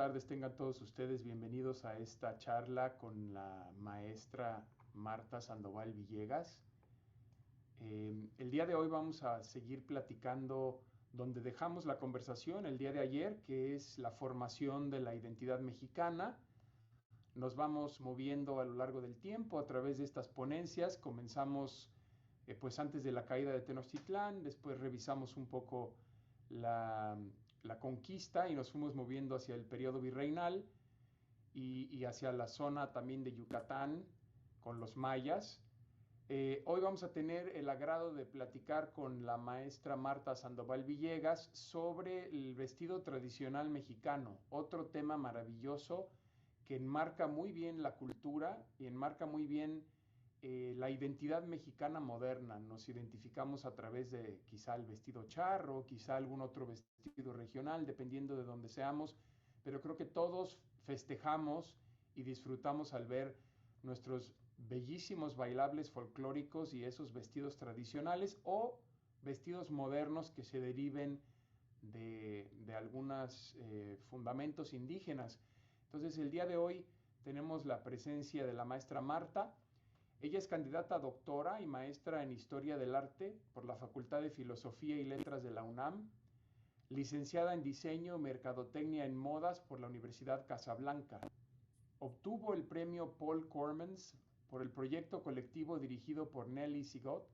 tardes tengan todos ustedes. Bienvenidos a esta charla con la maestra Marta Sandoval Villegas. El día de hoy vamos a seguir platicando donde dejamos la conversación el día de ayer, que es la formación de la identidad mexicana. Nos vamos moviendo a lo largo del tiempo a través de estas ponencias. Comenzamos pues antes de la caída de Tenochtitlán, después revisamos un poco la, la conquista y nos fuimos moviendo hacia el periodo virreinal y hacia la zona también de Yucatán con los mayas. Hoy vamos a tener el agrado de platicar con la maestra Marta Sandoval Villegas sobre el vestido tradicional mexicano, otro tema maravilloso que enmarca muy bien la cultura y enmarca muy bien la identidad mexicana moderna. Nos identificamos a través de quizá el vestido charro, quizá algún otro vestido regional, dependiendo de donde seamos, pero creo que todos festejamos y disfrutamos al ver nuestros bellísimos bailables folclóricos y esos vestidos tradicionales o vestidos modernos que se deriven de algunos fundamentos indígenas. Entonces el día de hoy tenemos la presencia de la maestra Marta. Ella es candidata a doctora y maestra en Historia del Arte por la Facultad de Filosofía y Letras de la UNAM, licenciada en Diseño y Mercadotecnia en Modas por la Universidad Casablanca. Obtuvo el premio Paul Cormans por el proyecto colectivo dirigido por Nelly Sigot,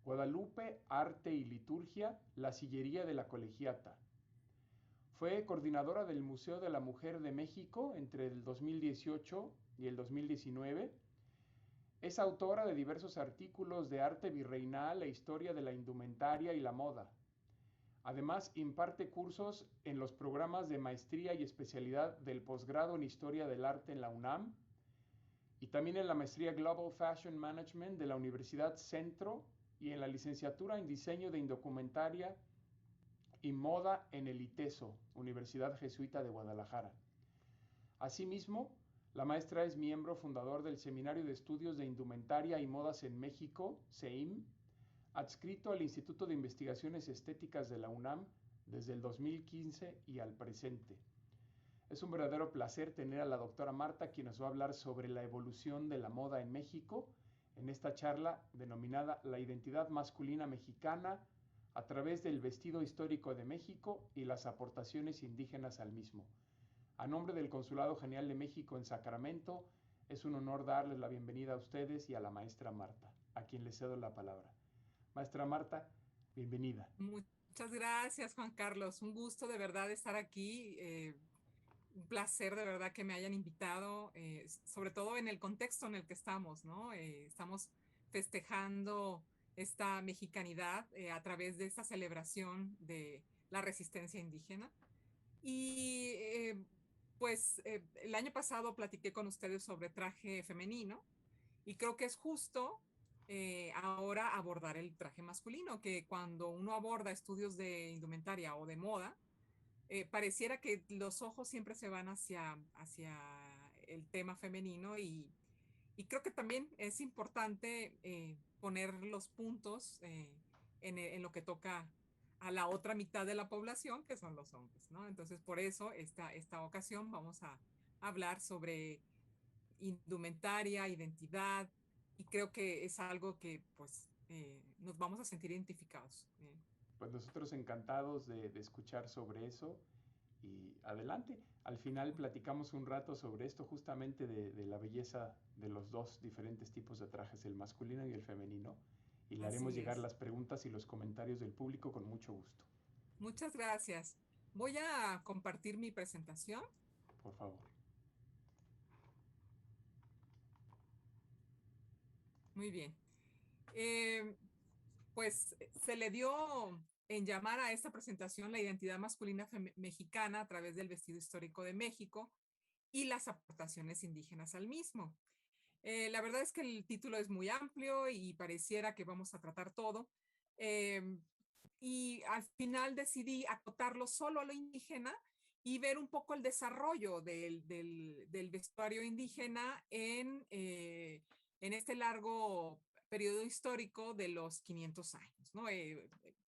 Guadalupe, Arte y Liturgia, La Sillería de la Colegiata. Fue coordinadora del Museo de la Mujer de México entre el 2018 y el 2019. Es autora de diversos artículos de arte virreinal e historia de la indumentaria y la moda. Además, imparte cursos en los programas de maestría y especialidad del posgrado en Historia del Arte en la UNAM y también en la maestría Global Fashion Management de la Universidad Centro y en la licenciatura en Diseño de Indumentaria y Moda en el ITESO, Universidad Jesuita de Guadalajara. Asimismo, la maestra es miembro fundador del Seminario de Estudios de Indumentaria y Modas en México, SEIM, adscrito al Instituto de Investigaciones Estéticas de la UNAM desde el 2015 y al presente. Es un verdadero placer tener a la doctora Marta, quien nos va a hablar sobre la evolución de la moda en México, en esta charla denominada La identidad masculina mexicana a través del vestido histórico de México y las aportaciones indígenas al mismo. A nombre del Consulado General de México en Sacramento, es un honor darles la bienvenida a ustedes y a la maestra Marta, a quien les cedo la palabra. Maestra Marta, bienvenida. Muchas gracias, Juan Carlos. Un gusto de verdad estar aquí. Un placer de verdad que me hayan invitado, sobre todo en el contexto en el que estamos, ¿no? Estamos festejando esta mexicanidad a través de esta celebración de la resistencia indígena. Y el año pasado platiqué con ustedes sobre traje femenino y creo que es justo ahora abordar el traje masculino, que cuando uno aborda estudios de indumentaria o de moda, pareciera que los ojos siempre se van hacia el tema femenino y creo que también es importante poner los puntos en lo que toca a la otra mitad de la población, que son los hombres, ¿no? Entonces, por eso esta ocasión vamos a hablar sobre indumentaria, identidad, y creo que es algo que pues nos vamos a sentir identificados. Pues nosotros encantados de escuchar sobre eso y adelante. Al final platicamos un rato sobre esto justamente de la belleza de los dos diferentes tipos de trajes, el masculino y el femenino. Y le haremos Así llegar es. las preguntas y los comentarios del público con mucho gusto. Muchas gracias. Voy a compartir mi presentación. Por favor. Muy bien. Eh, pues se le dio en llamar a esta presentación la identidad masculina mexicana a través del vestido histórico de México y las aportaciones indígenas al mismo. La verdad es que el título es muy amplio y pareciera que vamos a tratar todo. Eh, y al final decidí acotarlo solo a lo indígena y ver un poco el desarrollo del vestuario indígena en este largo periodo histórico de los 500 años, ¿no?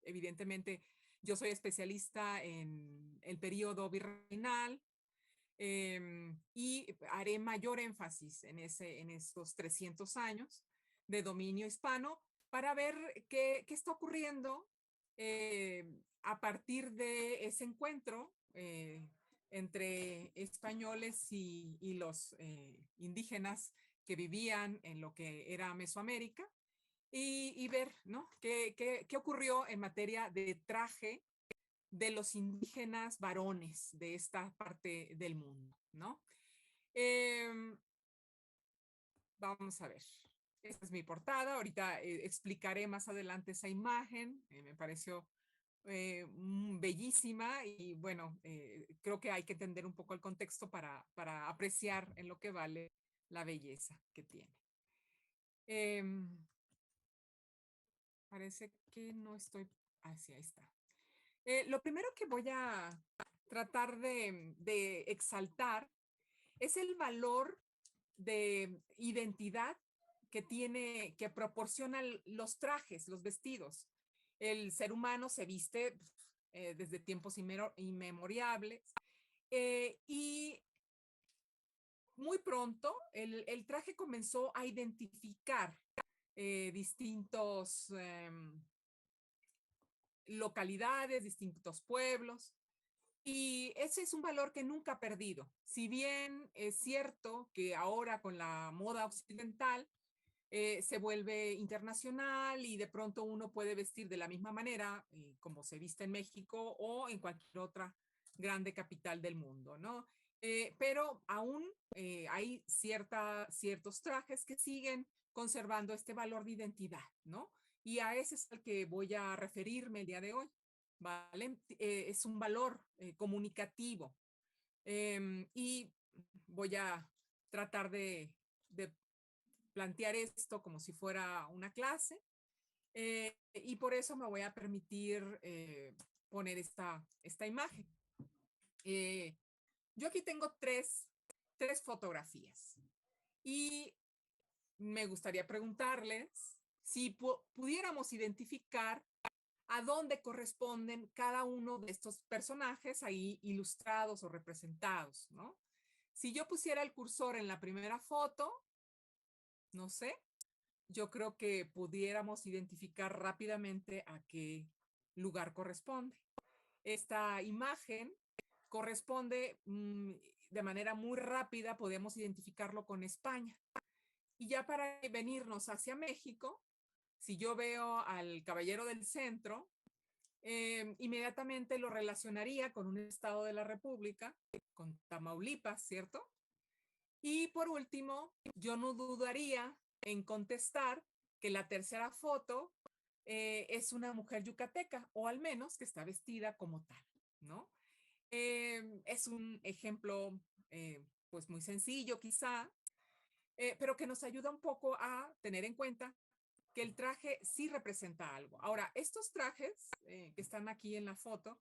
Evidentemente, yo soy especialista en el periodo virreinal, y haré mayor énfasis en estos 300 años de dominio hispano para ver qué está ocurriendo a partir de ese encuentro entre españoles y los indígenas que vivían en lo que era Mesoamérica y ver, ¿no? ¿Qué ocurrió en materia de traje de los indígenas varones de esta parte del mundo, ¿no? Eh, Vamos a ver. Esta es mi portada. Ahorita explicaré más adelante esa imagen. Me pareció bellísima y bueno, creo que hay que entender un poco el contexto para apreciar en lo que vale la belleza que tiene. Eh, Parece que no estoy... Ah, sí, ahí está. Lo primero que voy a tratar de exaltar es el valor de identidad que proporcionan los trajes, los vestidos. El ser humano se viste desde tiempos inmemoriales y muy pronto el traje comenzó a identificar distintos localidades, distintos pueblos. Y ese es un valor que nunca ha perdido. Si bien es cierto que ahora con la moda occidental se vuelve internacional y de pronto uno puede vestir de la misma manera como se viste en México o en cualquier otra grande capital del mundo, ¿no? Pero aún hay ciertos trajes que siguen conservando este valor de identidad, ¿no? Y a ese es al que voy a referirme el día de hoy, ¿vale? Es un valor comunicativo y voy a tratar de plantear esto como si fuera una clase y por eso me voy a permitir poner esta imagen. Yo aquí tengo tres fotografías y me gustaría preguntarles si pudiéramos identificar a dónde corresponden cada uno de estos personajes ahí ilustrados o representados, ¿no? Si yo pusiera el cursor en la primera foto, no sé, yo creo que pudiéramos identificar rápidamente a qué lugar corresponde. Esta imagen corresponde de manera muy rápida, podemos identificarlo con España. Y ya para venirnos hacia México, si yo veo al caballero del centro, inmediatamente lo relacionaría con un estado de la República, con Tamaulipas, ¿cierto? Y por último, yo no dudaría en contestar que la tercera foto es una mujer yucateca, o al menos que está vestida como tal, ¿no? Es un ejemplo, pues muy sencillo quizá, pero que nos ayuda un poco a tener en cuenta que el traje sí representa algo. Ahora, estos trajes que están aquí en la foto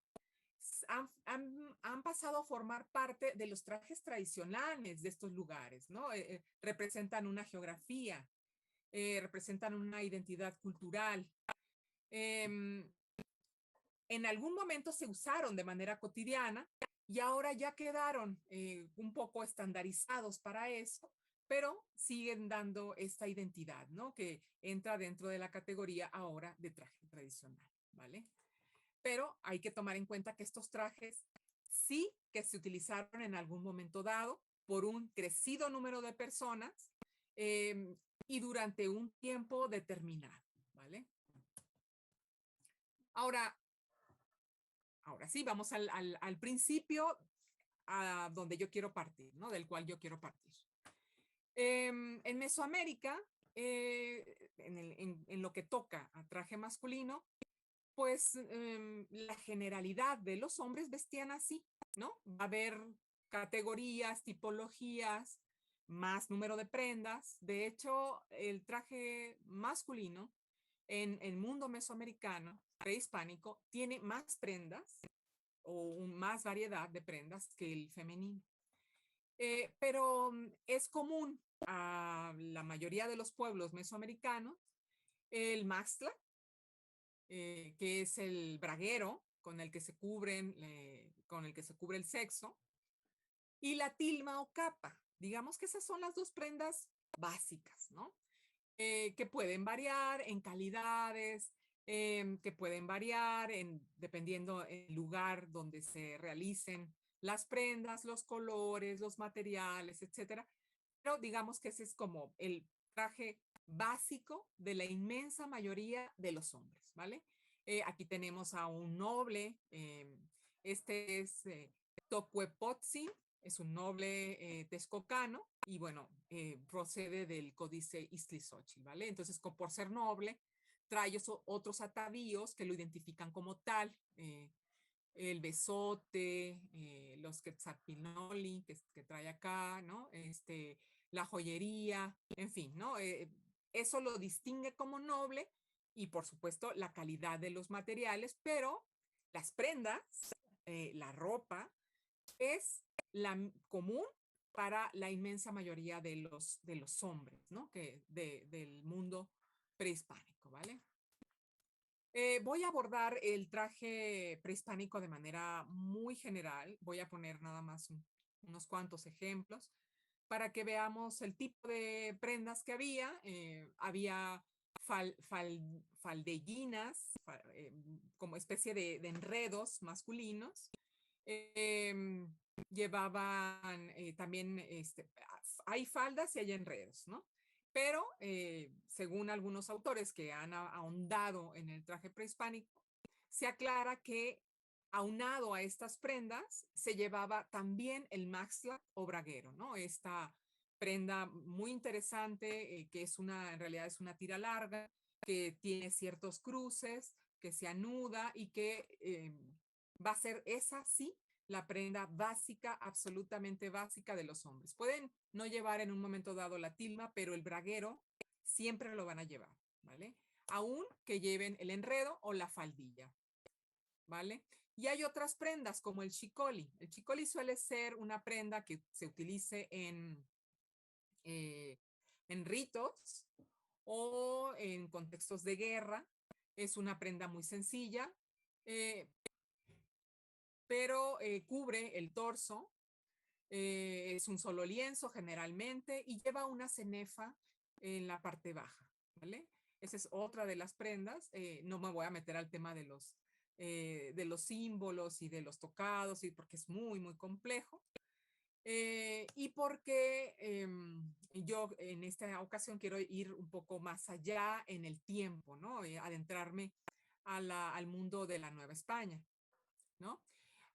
han pasado a formar parte de los trajes tradicionales de estos lugares, ¿no? Representan una geografía, representan una identidad cultural. Eh, en algún momento se usaron de manera cotidiana y ahora ya quedaron un poco estandarizados para eso, pero siguen dando esta identidad, ¿no? Que entra dentro de la categoría ahora de traje tradicional, ¿vale? Pero hay que tomar en cuenta que estos trajes sí que se utilizaron en algún momento dado por un crecido número de personas y durante un tiempo determinado, ¿vale? Ahora, ahora sí, vamos al principio a donde yo quiero partir, ¿no? Del cual yo quiero partir. En Mesoamérica, en lo que toca a traje masculino, pues la generalidad de los hombres vestían así, ¿no? Va a haber categorías, tipologías, más número de prendas. De hecho, el traje masculino en el mundo mesoamericano, prehispánico, tiene más prendas o más variedad de prendas que el femenino. Pero es común a la mayoría de los pueblos mesoamericanos el maxtla, que es el braguero con el que se cubre el sexo, y la tilma o capa. Digamos que esas son las dos prendas básicas, ¿no? Que pueden variar en calidades, que pueden variar dependiendo del lugar donde se realicen las prendas, los colores, los materiales, etcétera. Pero digamos que ese es como el traje básico de la inmensa mayoría de los hombres, ¿vale? Aquí tenemos a un noble, este es Tocuepotzi, es un noble texcocano y bueno, procede del códice Iztlizóchitl, ¿vale? Entonces, por ser noble, trae otros atavíos que lo identifican como tal. El besote, los quetzalpinoli que trae acá, ¿no? La joyería, en fin, ¿no? Eso lo distingue como noble y por supuesto la calidad de los materiales, pero las prendas, la ropa, es la común para la inmensa mayoría de los hombres, ¿no? Del mundo prehispánico, ¿vale? Voy a abordar el traje prehispánico de manera muy general. Voy a poner nada más unos cuantos ejemplos para que veamos el tipo de prendas que había. Había faldellinas, como especie de enredos masculinos. Eh, Llevaban también, hay faldas y hay enredos, ¿no? Pero según algunos autores que han ahondado en el traje prehispánico, se aclara que aunado a estas prendas se llevaba también el maxtla o braguero, ¿no? Esta prenda muy interesante que en realidad es una tira larga, que tiene ciertos cruces, que se anuda y que va a ser esa sí la prenda básica, absolutamente básica de los hombres. Pueden no llevar en un momento dado la tilma, pero el braguero siempre lo van a llevar, ¿vale? Aún que lleven el enredo o la faldilla, ¿vale? Y hay otras prendas como el chicoli. El chicoli suele ser una prenda que se utilice en ritos o en contextos de guerra. Es una prenda muy sencilla, eh, pero cubre el torso. Es un solo lienzo generalmente y lleva una cenefa en la parte baja, ¿vale? Esa es otra de las prendas. No me voy a meter al tema de los símbolos y de los tocados, y porque es muy, muy complejo. Y porque yo en esta ocasión quiero ir un poco más allá en el tiempo, ¿no? Adentrarme al mundo de la Nueva España, ¿no?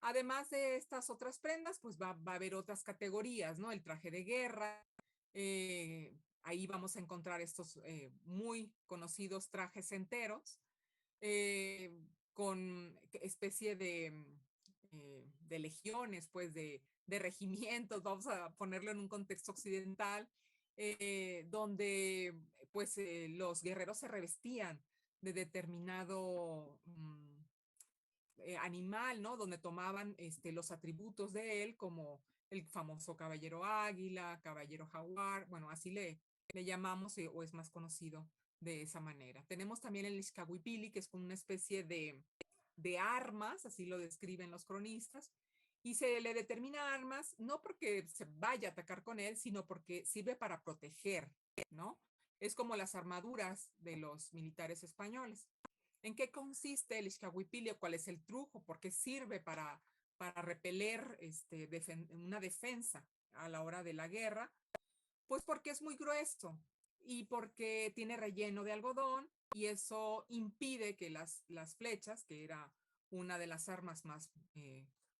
Además de estas otras prendas, pues va a haber otras categorías, ¿no? El traje de guerra, ahí vamos a encontrar estos muy conocidos trajes enteros, eh, con especie de legiones, pues de regimientos, vamos a ponerlo en un contexto occidental, donde pues los guerreros se revestían de determinado animal, ¿no? Donde tomaban los atributos de él, como el famoso caballero águila, caballero jaguar, bueno, así le llamamos o es más conocido de esa manera. Tenemos también el Ixcahuipili, que es como una especie de armas, así lo describen los cronistas, y se le determina armas no porque se vaya a atacar con él, sino porque sirve para proteger, ¿no? Es como las armaduras de los militares españoles. ¿En qué consiste el Ixcahuipilio? ¿Cuál es el truco? ¿Por qué sirve para repeler una defensa a la hora de la guerra? Pues porque es muy grueso y porque tiene relleno de algodón y eso impide que las flechas, que era una de las armas más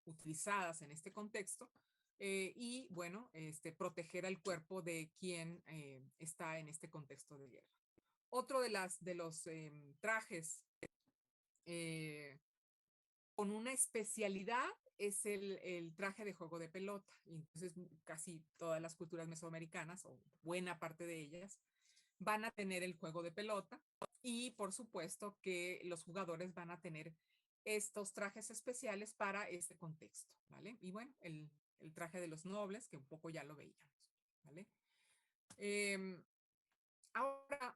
utilizadas en este contexto, y bueno, proteger al cuerpo de quien está en este contexto de guerra. Otro de los trajes eh, con una especialidad es el traje de juego de pelota. Y entonces casi todas las culturas mesoamericanas, o buena parte de ellas, van a tener el juego de pelota y por supuesto que los jugadores van a tener estos trajes especiales para este contexto, ¿vale? Y bueno, el traje de los nobles, que un poco ya lo veíamos, ¿vale? Eh, Ahora,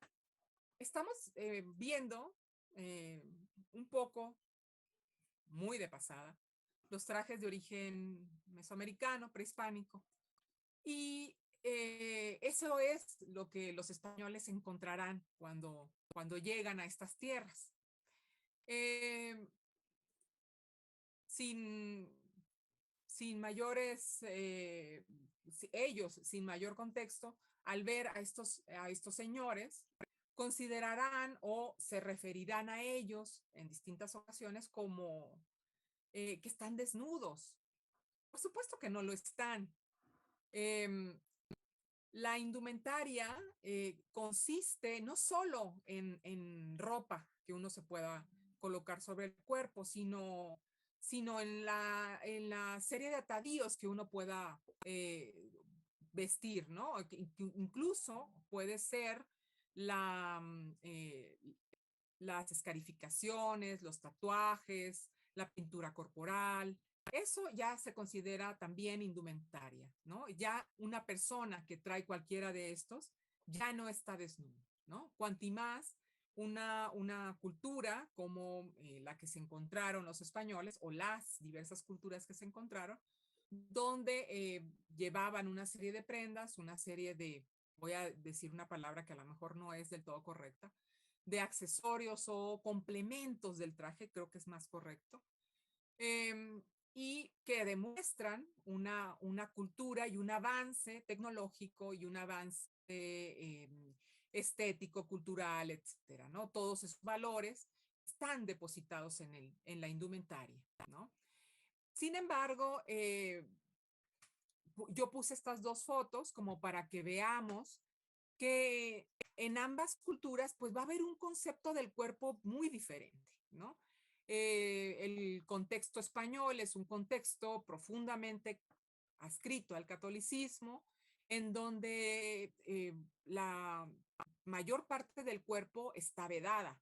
estamos viendo un poco muy de pasada, los trajes de origen mesoamericano, prehispánico. Y eso es lo que los españoles encontrarán cuando llegan a estas tierras. Eh, sin, sin mayores, ellos sin mayor contexto, al ver a estos señores, considerarán o se referirán a ellos en distintas ocasiones como que están desnudos. Por supuesto que no lo están. Eh, la indumentaria consiste no solo en ropa que uno se pueda colocar sobre el cuerpo, sino en la serie de atavíos que uno pueda vestir, ¿no? Incluso puede ser la, las escarificaciones, los tatuajes, la pintura corporal. Eso ya se considera también indumentaria, ¿no? Ya una persona que trae cualquiera de estos ya no está desnudo, ¿no? Cuanti más una cultura como la que se encontraron los españoles o las diversas culturas que se encontraron, donde llevaban una serie de prendas, una serie de, voy a decir una palabra que a lo mejor no es del todo correcta, de accesorios o complementos del traje, creo que es más correcto, y que demuestran una cultura y un avance tecnológico y un avance estético, cultural, etcétera, ¿no? Todos esos valores están depositados en la indumentaria, ¿no? Sin embargo, yo puse estas dos fotos como para que veamos que en ambas culturas pues va a haber un concepto del cuerpo muy diferente, ¿no? El contexto español es un contexto profundamente adscrito al catolicismo, en donde la mayor parte del cuerpo está vedada,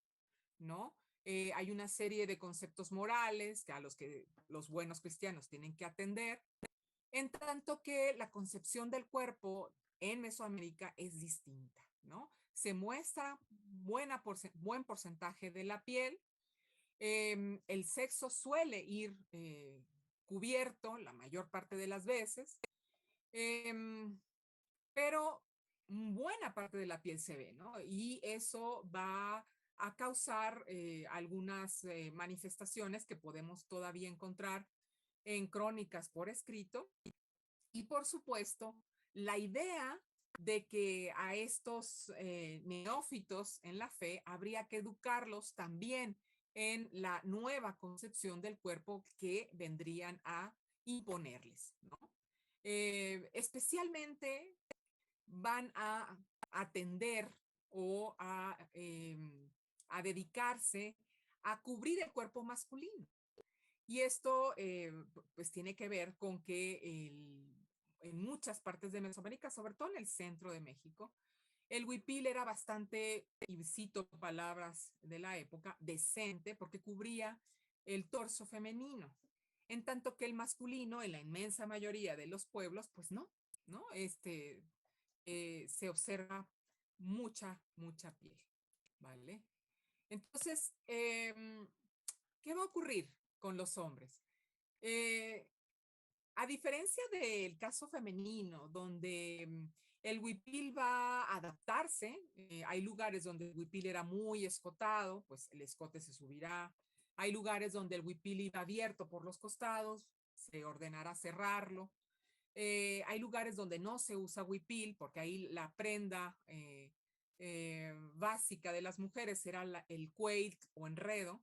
¿no? Hay una serie de conceptos morales a los que los buenos cristianos tienen que atender, en tanto que la concepción del cuerpo en Mesoamérica es distinta, ¿no? Se muestra buen porcentaje de la piel, el sexo suele ir cubierto la mayor parte de las veces, eh, pero buena parte de la piel se ve, ¿no? Y eso va a causar algunas manifestaciones que podemos todavía encontrar en crónicas por escrito. Y por supuesto, la idea de que a estos neófitos en la fe habría que educarlos también en la nueva concepción del cuerpo que vendrían a imponerles, ¿no? Especialmente van a atender o a dedicarse a cubrir el cuerpo masculino. Y esto pues tiene que ver con que en muchas partes de Mesoamérica, sobre todo en el centro de México, el huipil era bastante, y cito palabras de la época, decente porque cubría el torso femenino, en tanto que el masculino, en la inmensa mayoría de los pueblos, pues no, ¿no? Se observa mucha piel, ¿vale? Entonces, ¿qué va a ocurrir con los hombres? Eh, a diferencia del caso femenino, donde el huipil va a adaptarse, hay lugares donde el huipil era muy escotado, pues el escote se subirá. Hay lugares donde el huipil iba abierto por los costados, se ordenará cerrarlo. Hay lugares donde no se usa huipil, porque ahí la prenda básica de las mujeres era el cueit o enredo,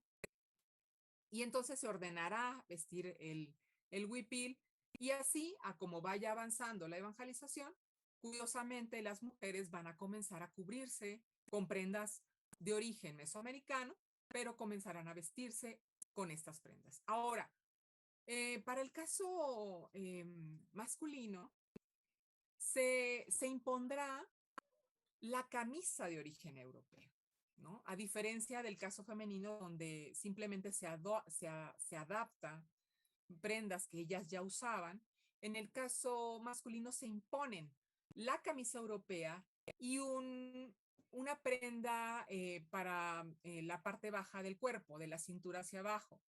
y entonces se ordenará vestir el huipil, y así, a como vaya avanzando la evangelización, curiosamente las mujeres van a comenzar a cubrirse con prendas de origen mesoamericano, pero comenzarán a vestirse con estas prendas. Ahora, para el caso masculino, se impondrá la camisa de origen europeo, ¿no? A diferencia del caso femenino, donde simplemente se adapta prendas que ellas ya usaban, en el caso masculino se imponen la camisa europea y una prenda para la parte baja del cuerpo, de la cintura hacia abajo.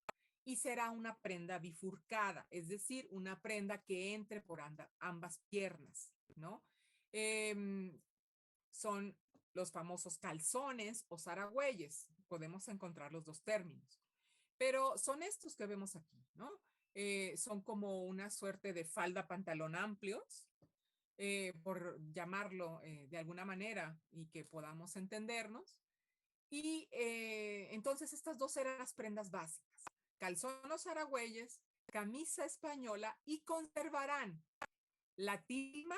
y será una prenda bifurcada, es decir, una prenda que entre por ambas piernas, ¿no? Eh, Son los famosos calzones o zaragüeyes, podemos encontrar los dos términos, pero son estos que vemos aquí, ¿no? Son como una suerte de falda pantalón amplios, por llamarlo de alguna manera y que podamos entendernos. Y entonces estas dos eran las prendas básicas, calzones aragüeyes, camisa española y conservarán la tilma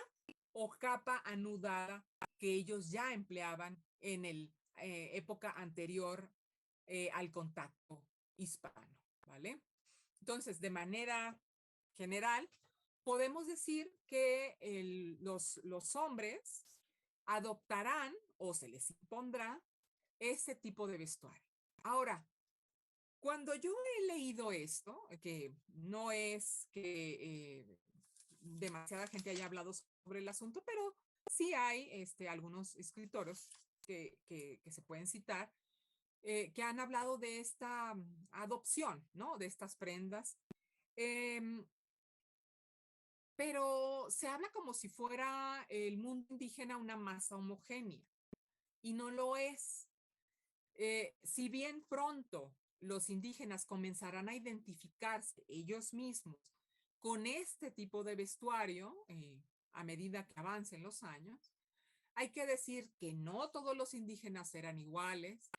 o capa anudada que ellos ya empleaban en el época anterior al contacto hispano, ¿vale? Entonces, de manera general, podemos decir que los hombres adoptarán o se les impondrá ese tipo de vestuario. Ahora, cuando yo he leído esto, que no es que demasiada gente haya hablado sobre el asunto, pero sí hay algunos escritores que se pueden citar, que han hablado de esta adopción, ¿no? De estas prendas. Eh, pero se habla como si fuera el mundo indígena una masa homogénea, y no lo es. Si bien pronto los indígenas comenzarán a identificarse ellos mismos con este tipo de vestuario, a medida que avancen los años, hay que decir que no todos los indígenas eran iguales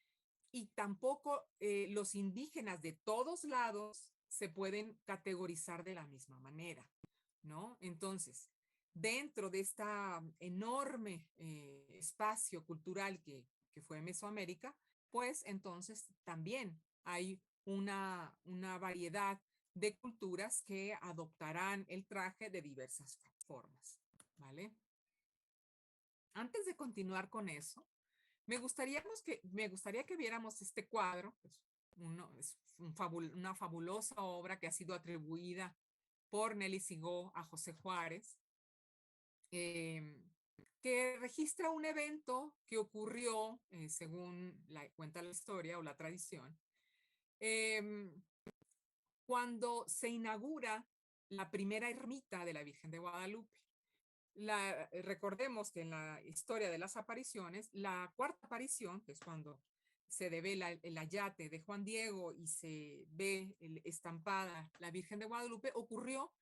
y tampoco los indígenas de todos lados se pueden categorizar de la misma manera, ¿no? Entonces, dentro de este enorme espacio cultural que fue Mesoamérica, pues entonces también hay una variedad de culturas que adoptarán el traje de diversas formas, ¿vale? Antes de continuar con eso, me gustaría que viéramos este cuadro, pues, es una fabulosa obra que ha sido atribuida por Nelly Sigó a José Juárez, eh, que registra un evento que ocurrió, según cuenta la historia o la tradición, eh, cuando se inaugura la primera ermita de la Virgen de Guadalupe. Recordemos que en la historia de las apariciones, la cuarta aparición, que es cuando se devela el ayate de Juan Diego y se ve estampada la Virgen de Guadalupe, ocurrió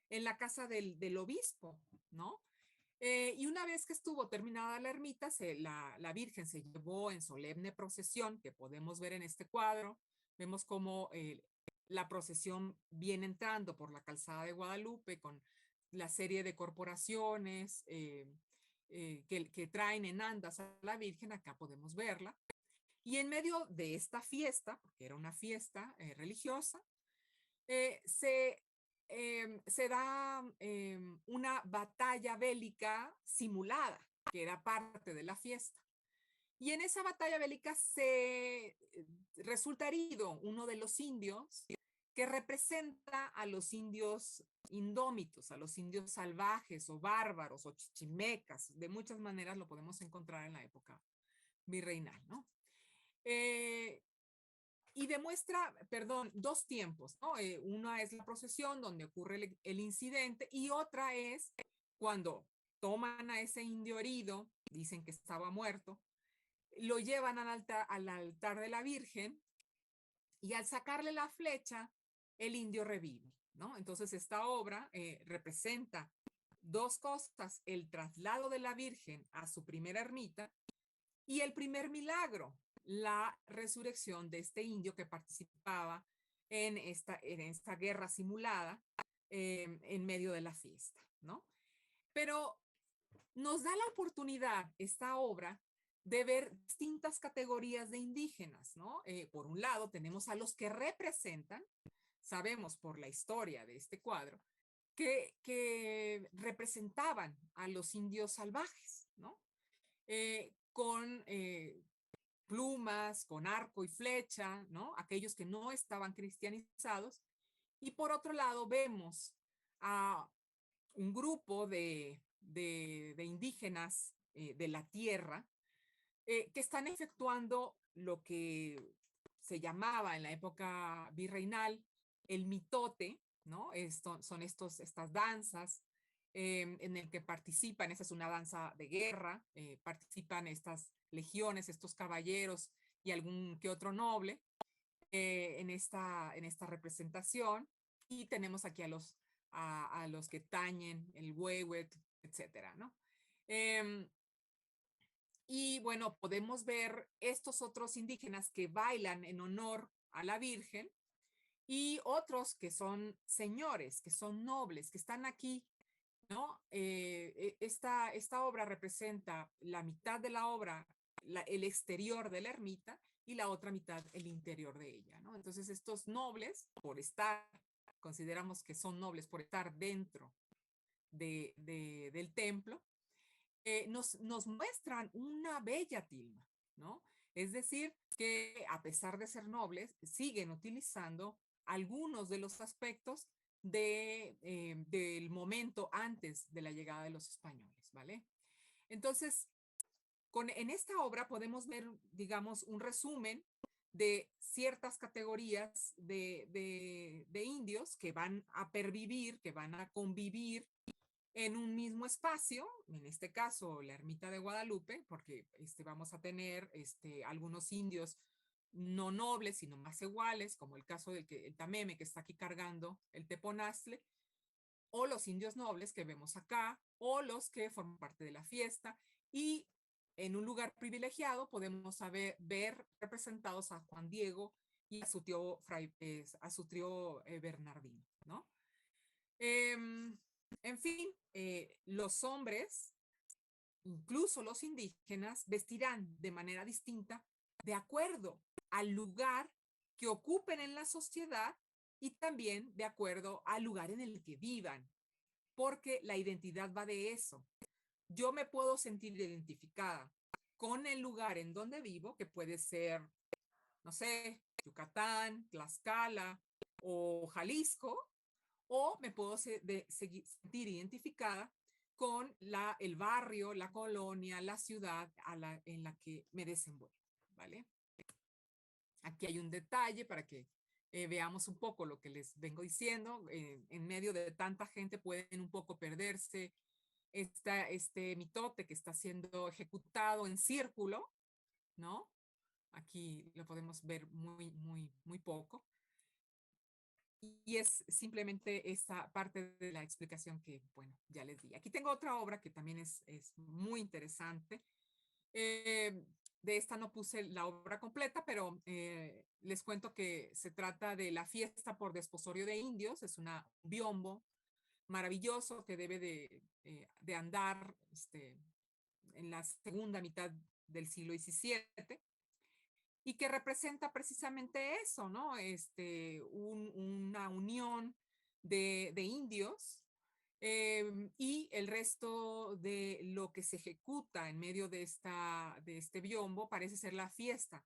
en la casa del obispo, ¿no? Y una vez que estuvo terminada la ermita, la Virgen se llevó en solemne procesión, que podemos ver en este cuadro. Vemos cómo la procesión viene entrando por la calzada de Guadalupe con la serie de corporaciones que traen en andas a la Virgen. Acá podemos verla. Y en medio de esta fiesta, porque era una fiesta religiosa, se da una batalla bélica simulada, que era parte de la fiesta. Y en esa batalla bélica resulta herido uno de los indios que representa a los indios indómitos, a los indios salvajes o bárbaros o chichimecas. De muchas maneras lo podemos encontrar en la época virreinal, ¿no? Y demuestra, perdón, dos tiempos, ¿no? Una es la procesión donde ocurre el incidente y otra es cuando toman a ese indio herido, dicen que estaba muerto, lo llevan al altar de la Virgen y al sacarle la flecha, el indio revive, ¿no? Entonces esta obra representa dos cosas, el traslado de la Virgen a su primera ermita y el primer milagro, la resurrección de este indio que participaba en esta guerra simulada en medio de la fiesta, ¿no? Pero nos da la oportunidad esta obra de ver distintas categorías de indígenas, ¿no? Por un lado tenemos a los que representan, sabemos por la historia de este cuadro, que representaban a los indios salvajes, ¿no? Con plumas, con arco y flecha, ¿no? Aquellos que no estaban cristianizados. Y por otro lado vemos a un grupo de indígenas de la tierra que están efectuando lo que se llamaba en la época virreinal el mitote, ¿no? Son estas danzas en el que participan, esta es una danza de guerra, participan estas legiones, estos caballeros y algún que otro noble en esta representación. Y tenemos aquí a los que tañen el huehuet, etcétera, ¿no? Y bueno, podemos ver estos otros indígenas que bailan en honor a la Virgen y otros que son señores, que son nobles, que están aquí, ¿no? Esta obra representa la mitad de la obra, el exterior de la ermita, y la otra mitad el interior de ella, ¿no? Entonces estos nobles, por estar, consideramos que son nobles por estar dentro del templo, nos muestran una bella tilma, ¿no? Es decir, que a pesar de ser nobles, siguen utilizando algunos de los aspectos del momento antes de la llegada de los españoles, ¿vale? Entonces, en esta obra podemos ver, digamos, un resumen de ciertas categorías de indios que van a pervivir, que van a convivir en un mismo espacio, en este caso la ermita de Guadalupe, porque vamos a tener algunos indios no nobles, sino más iguales, como el caso el Tameme que está aquí cargando el teponaztle, o los indios nobles que vemos acá, o los que forman parte de la fiesta, y en un lugar privilegiado podemos ver representados a Juan Diego y a su tío Bernardino, ¿no? En fin, los hombres, incluso los indígenas, vestirán de manera distinta de acuerdo al lugar que ocupen en la sociedad y también de acuerdo al lugar en el que vivan, porque la identidad va de eso. Yo me puedo sentir identificada con el lugar en donde vivo, que puede ser, no sé, Yucatán, Tlaxcala o Jalisco, o me puedo sentir identificada con el barrio, la colonia, la ciudad en la que me desenvuelvo, ¿vale? Aquí hay un detalle para que veamos un poco lo que les vengo diciendo. En medio de tanta gente pueden un poco perderse este mitote que está siendo ejecutado en círculo, ¿no? Aquí lo podemos ver muy poco. Y es simplemente esta parte de la explicación que, bueno, ya les di. Aquí tengo otra obra que también es muy interesante. De esta no puse la obra completa, pero les cuento que se trata de la fiesta por desposorio de indios. Es un biombo maravilloso que debe de andar en la segunda mitad del siglo XVII y que representa precisamente eso, ¿no? Una unión de indios y el resto de lo que se ejecuta en medio de este biombo parece ser la fiesta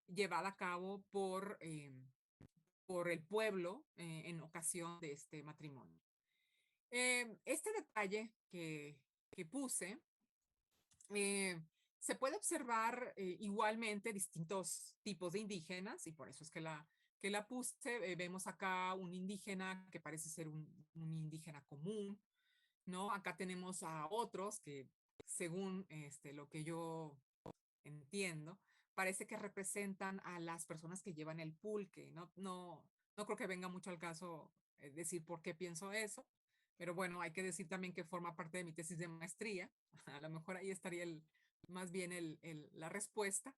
llevada a cabo por el pueblo en ocasión de este matrimonio. Este detalle que puse se puede observar igualmente distintos tipos de indígenas y por eso es que la puse. Vemos acá un indígena que parece ser un indígena común, ¿no? Acá tenemos a otros que según lo que yo entiendo, parece que representan a las personas que llevan el pulque. No creo que venga mucho al caso decir por qué pienso eso, pero bueno, hay que decir también que forma parte de mi tesis de maestría. A lo mejor ahí estaría más bien la respuesta.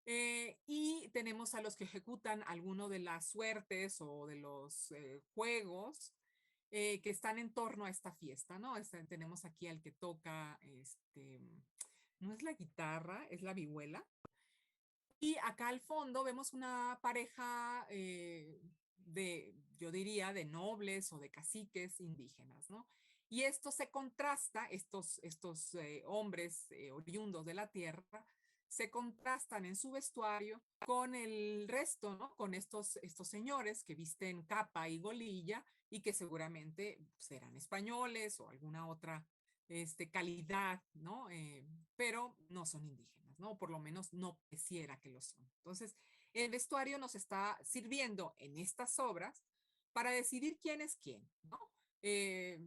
Y tenemos a los que ejecutan alguno de las suertes o de los juegos que están en torno a esta fiesta, ¿no? Tenemos aquí al que toca, no es la guitarra, es la vihuela. Y acá al fondo vemos una pareja yo diría, de nobles o de caciques indígenas, ¿no? Y esto se contrasta, estos hombres oriundos de la tierra, se contrastan en su vestuario con el resto, ¿no? Con estos señores que visten capa y golilla y que seguramente serán españoles o alguna otra calidad, ¿no? Pero no son indígenas, ¿no? Por lo menos no pareciera que lo son. Entonces, el vestuario nos está sirviendo en estas obras para decidir quién es quién, ¿no? Eh,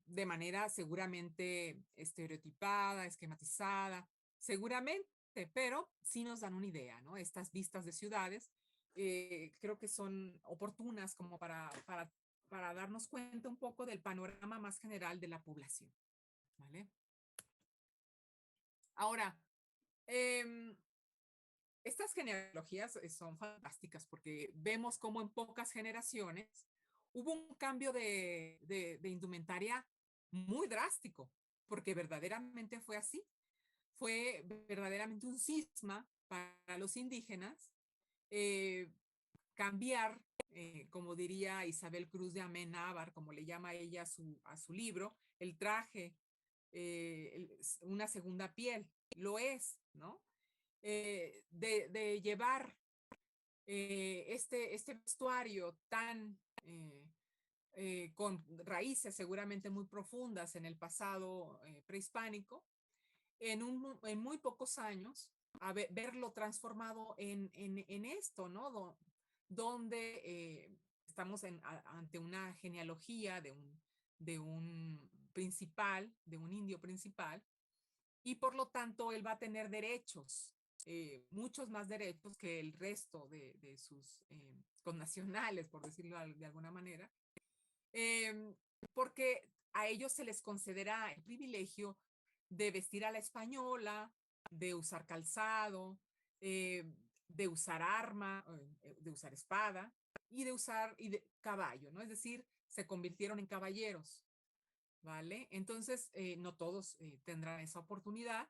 de manera seguramente estereotipada, esquematizada, seguramente, pero sí nos dan una idea, ¿no? Estas vistas de ciudades creo que son oportunas como para darnos cuenta un poco del panorama más general de la población, ¿vale? Ahora, eh, estas genealogías son fantásticas porque vemos cómo en pocas generaciones hubo un cambio de indumentaria muy drástico, porque verdaderamente fue así. Fue verdaderamente un cisma para los indígenas eh, cambiar, como diría Isabel Cruz de Amenábar, como le llama ella a su libro, el traje, una segunda piel, lo es, ¿no? De llevar este vestuario tan con raíces seguramente muy profundas en el pasado prehispánico, en muy pocos años, verlo transformado en esto, ¿no? Donde estamos ante una genealogía de un principal, de un indio principal, y por lo tanto él va a tener derechos, muchos más derechos que el resto de sus connacionales, por decirlo de alguna manera, eh, porque a ellos se les considera el privilegio de vestir a la española, de usar calzado, de usar arma, de usar espada y de usar caballo, ¿no? Es decir, se convirtieron en caballeros, ¿vale? Entonces, no todos tendrán esa oportunidad,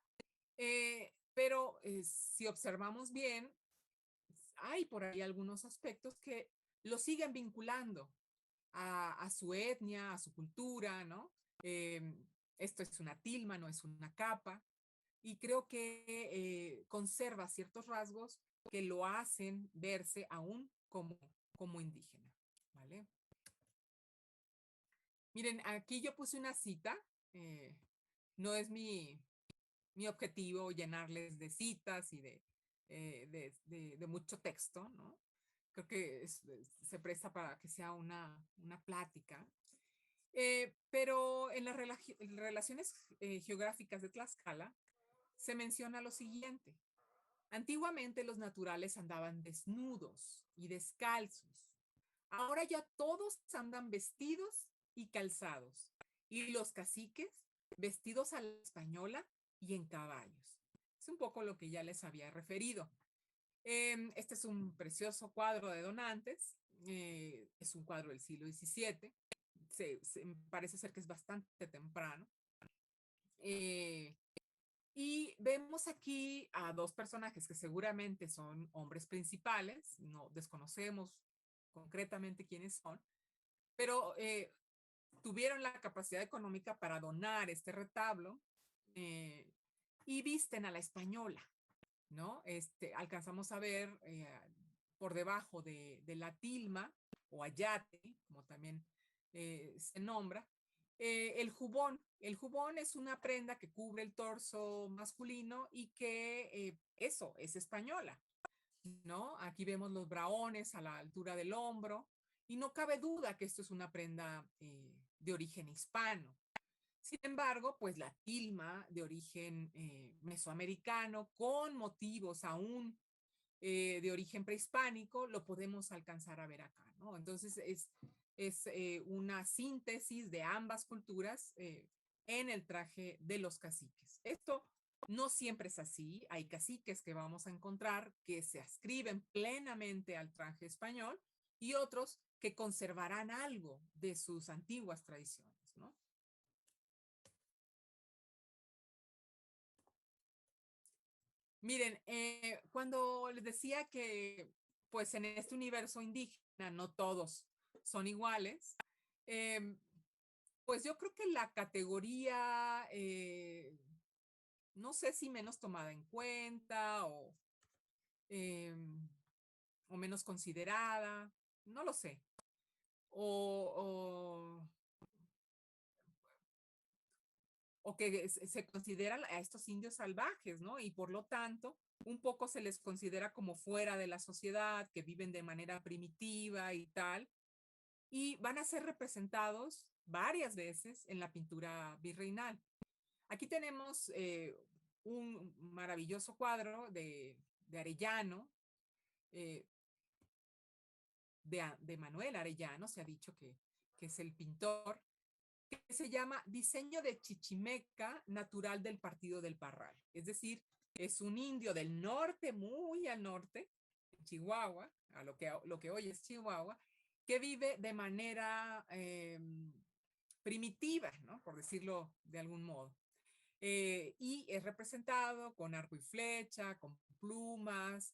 pero si observamos bien, hay por ahí algunos aspectos que lo siguen vinculando a su etnia, a su cultura, ¿no? Esto es una tilma, no es una capa, y creo que conserva ciertos rasgos que lo hacen verse aún como indígena, ¿vale? Miren, aquí yo puse una cita, eh, no es mi objetivo llenarles de citas y de mucho texto, ¿no? Creo que se presta para que sea una plática. Pero en las relaciones geográficas de Tlaxcala se menciona lo siguiente. Antiguamente los naturales andaban desnudos y descalzos. Ahora ya todos andan vestidos y calzados. Y los caciques vestidos a la española y en caballos. Es un poco lo que ya les había referido. Este es un precioso cuadro de Donantes. Es un cuadro del siglo XVII. Parece ser que es bastante temprano. Y vemos aquí a dos personajes que seguramente son hombres principales, no desconocemos concretamente quiénes son, pero tuvieron la capacidad económica para donar este retablo y visten a la española, ¿no? Alcanzamos a ver por debajo de la tilma o ayate, como también se nombra, el jubón. El jubón es una prenda que cubre el torso masculino y que eso es española, ¿no? Aquí vemos los braones a la altura del hombro y no cabe duda que esto es una prenda de origen hispano. Sin embargo, pues la tilma de origen mesoamericano con motivos aún de origen prehispánico lo podemos alcanzar a ver acá, ¿no? Entonces es una síntesis de ambas culturas en el traje de los caciques. Esto no siempre es así. Hay caciques que vamos a encontrar que se ascriben plenamente al traje español y otros que conservarán algo de sus antiguas tradiciones, ¿no? Miren, cuando les decía que pues en este universo indígena no todos son iguales, eh, pues yo creo que la categoría, no sé si menos tomada en cuenta eh, o menos considerada, no lo sé, o, o que se consideran a estos indios salvajes, ¿no? Y por lo tanto, un poco se les considera como fuera de la sociedad, que viven de manera primitiva y tal. y van a ser representados varias veces en la pintura virreinal. Aquí tenemos un maravilloso cuadro de Arellano, eh, de Manuel Arellano, se ha dicho que es el pintor, que se llama Diseño de Chichimeca Natural del Partido del Parral. Es decir, es un indio del norte, muy al norte, Chihuahua, a lo que hoy es Chihuahua, que vive de manera primitiva, ¿no? Por decirlo de algún modo. Y es representado con arco y flecha, con plumas,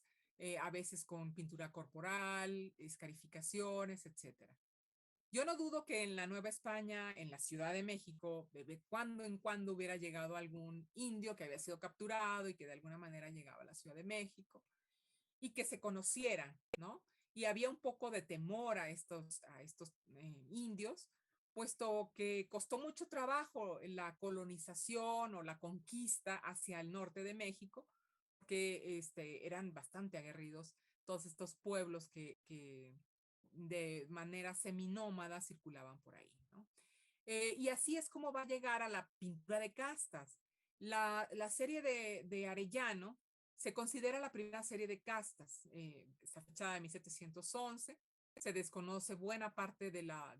a veces con pintura corporal, escarificaciones, etcétera. Yo no dudo que en la Nueva España, en la Ciudad de México, de cuando en cuando hubiera llegado algún indio que había sido capturado y que de alguna manera llegaba a la Ciudad de México y que se conocieran, ¿no? Y había un poco de temor a estos indios, puesto que costó mucho trabajo la colonización o la conquista hacia el norte de México, que eran bastante aguerridos todos estos pueblos que de manera seminómada circulaban por ahí, ¿no? Y así es como va a llegar a la pintura de castas. La serie de Arellano se considera la primera serie de castas, está fechada en 1711, se desconoce buena parte de la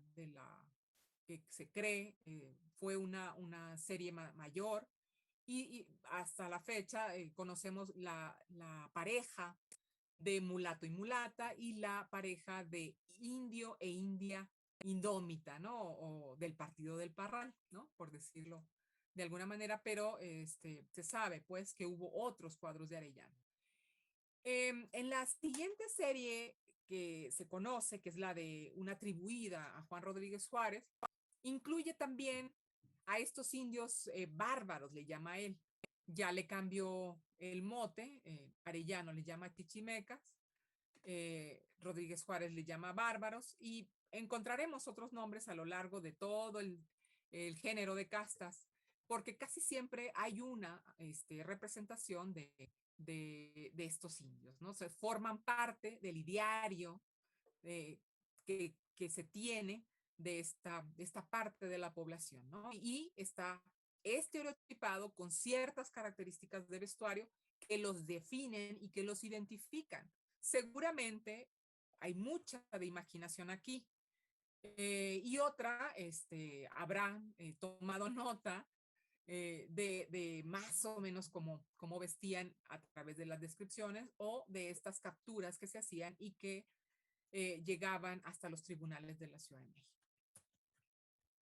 que se cree fue una serie mayor, y hasta la fecha conocemos la pareja de mulato y mulata y la pareja de indio e india indómita, ¿no? O del partido del Parral, ¿no? Por decirlo de alguna manera, pero se sabe pues que hubo otros cuadros de Arellano. En la siguiente serie que se conoce, que es la de una atribuida a Juan Rodríguez Suárez, incluye también a estos indios bárbaros, le llama él. Ya le cambió el mote, Arellano le llama tichimecas, Rodríguez Juárez le llama bárbaros, y encontraremos otros nombres a lo largo de todo el género de castas, porque casi siempre hay una representación de estos indios, ¿no? Se forman parte del ideario que se tiene de esta parte de la población, ¿no? Y está estereotipado con ciertas características de vestuario que los definen y que los identifican. Seguramente hay mucha de imaginación aquí. Y otra, habrán tomado nota de más o menos cómo vestían a través de las descripciones o de estas capturas que se hacían y que llegaban hasta los tribunales de la Ciudad de México.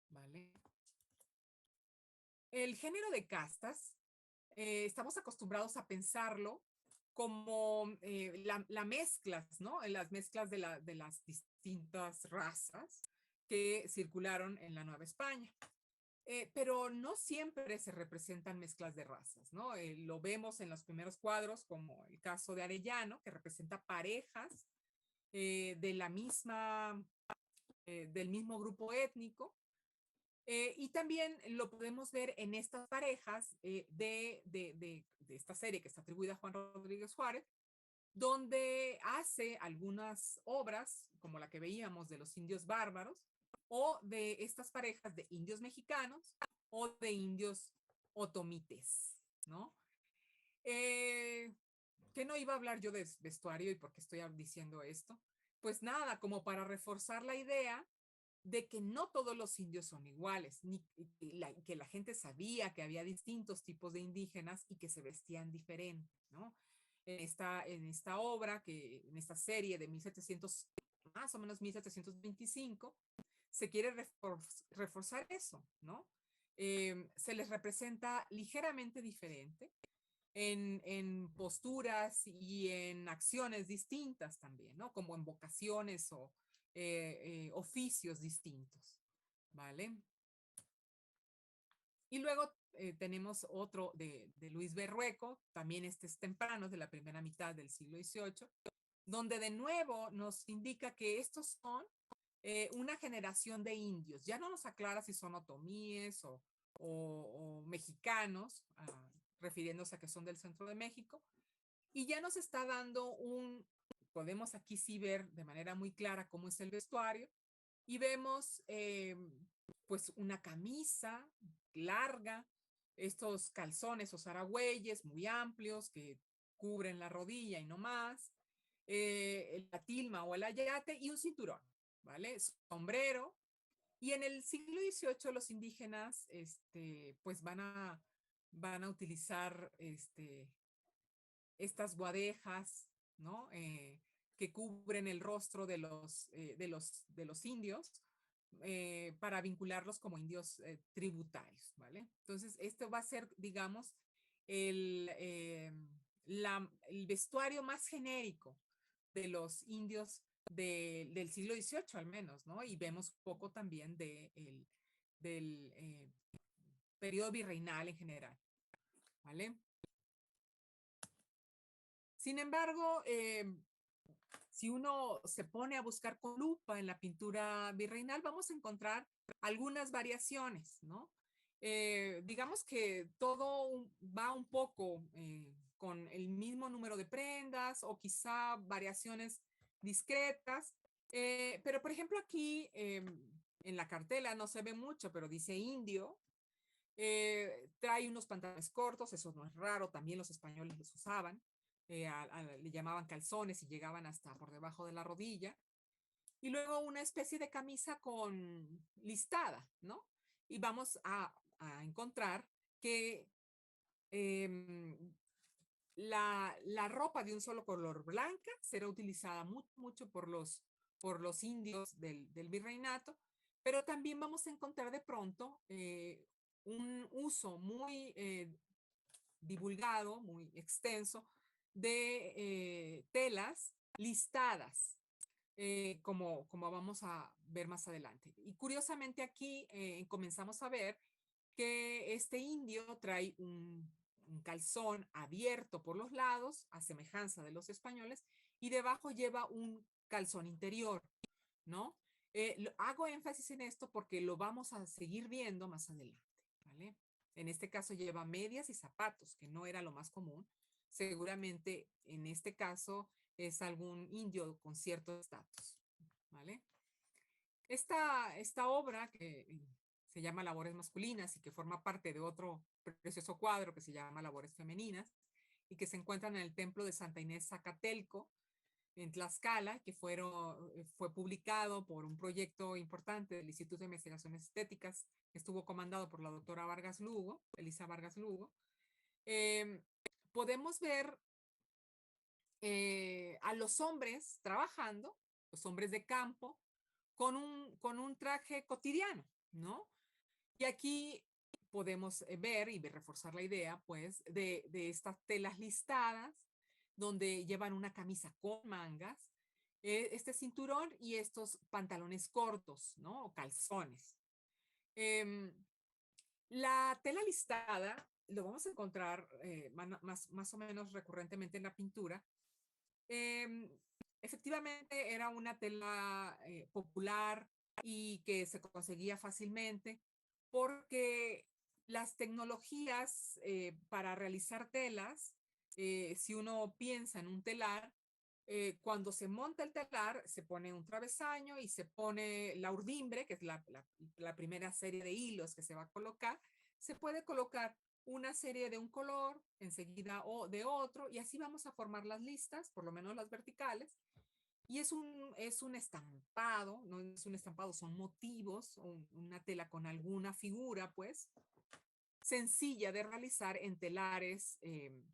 ¿Vale? El género de castas, estamos acostumbrados a pensarlo como la mezclas, ¿no? Las mezclas de las distintas razas que circularon en la Nueva España. Pero no siempre se representan mezclas de razas, ¿no? Lo vemos en los primeros cuadros, como el caso de Arellano, que representa parejas de la misma, del mismo grupo étnico. Y también lo podemos ver en estas parejas de esta serie que está atribuida a Juan Rodríguez Juárez, donde hace algunas obras, como la que veíamos de los indios bárbaros, o de estas parejas de indios mexicanos o de indios otomites, ¿no? ¿Qué no iba a hablar yo de vestuario y por qué estoy diciendo esto? Pues nada, como para reforzar la idea de que no todos los indios son iguales, ni que la gente sabía que había distintos tipos de indígenas y que se vestían diferente, ¿no? En esta obra, en esta serie de 1700, más o menos 1725, se quiere reforzar eso, ¿no? Se les representa ligeramente diferente en posturas y en acciones distintas también, ¿no? Como en vocaciones o oficios distintos, ¿vale? Y luego tenemos otro de Luis Berrueco, también este es temprano, de la primera mitad del siglo XVIII, donde de nuevo nos indica que estos son una generación de indios. Ya no nos aclara si son otomíes o mexicanos, refiriéndose a que son del centro de México, y ya nos está dando podemos aquí sí ver de manera muy clara cómo es el vestuario, y vemos pues una camisa larga, estos calzones o zaragüeyes muy amplios que cubren la rodilla y no más, la tilma o el ayate y un cinturón, ¿vale? Sombrero. Y en el siglo XVIII los indígenas pues van a utilizar estas guadejas, ¿no? Que cubren el rostro de los indios para vincularlos como indios tributarios, ¿vale? Entonces, esto va a ser, digamos, el, eh, el vestuario más genérico de los indios del siglo XVIII al menos, ¿no? Y vemos poco también del periodo virreinal en general, ¿vale? Sin embargo, si uno se pone a buscar con lupa en la pintura virreinal, vamos a encontrar algunas variaciones, ¿no? Digamos que todo va un poco con el mismo número de prendas o quizá variaciones discretas, pero por ejemplo aquí en la cartela no se ve mucho, pero dice indio, trae unos pantalones cortos, eso no es raro, también los españoles los usaban, le llamaban calzones y llegaban hasta por debajo de la rodilla, y luego una especie de camisa con listada, ¿no? Y vamos a encontrar que la ropa de un solo color blanca será utilizada mucho por los indios del virreinato, pero también vamos a encontrar de pronto un uso muy divulgado, muy extenso, de telas listadas, como vamos a ver más adelante. Y curiosamente aquí comenzamos a ver que este indio trae un calzón abierto por los lados, a semejanza de los españoles, y debajo lleva un calzón interior, ¿no? Hago énfasis en esto porque lo vamos a seguir viendo más adelante, ¿vale? En este caso lleva medias y zapatos, que no era lo más común. Seguramente en este caso es algún indio con cierto estatus, ¿vale? Esta obra que se llama Labores Masculinas y que forma parte de otro precioso cuadro que se llama Labores Femeninas y que se encuentra en el templo de Santa Inés Zacatelco, en Tlaxcala, que fue publicado por un proyecto importante del Instituto de Investigaciones Estéticas, que estuvo comandado por la doctora Vargas Lugo, Elisa Vargas Lugo. Eh, Podemos ver a los hombres trabajando, los hombres de campo, con un traje cotidiano, ¿no? Y aquí podemos ver y reforzar la idea, pues, de estas telas listadas, donde llevan una camisa con mangas, este cinturón y estos pantalones cortos, ¿no? O calzones. Eh, la tela listada lo vamos a encontrar más o menos recurrentemente en la pintura. Eh, Efectivamente era una tela popular y que se conseguía fácilmente porque las tecnologías para realizar telas, si uno piensa en un telar, cuando se monta el telar, se pone un travesaño y se pone la urdimbre, que es la primera serie de hilos que se va a colocar. Se puede colocar una serie de un color, enseguida o de otro, y así vamos a formar las listas, por lo menos las verticales. Y es un estampado, no es un estampado, son motivos, una tela con alguna figura, pues, sencilla de realizar en telares, en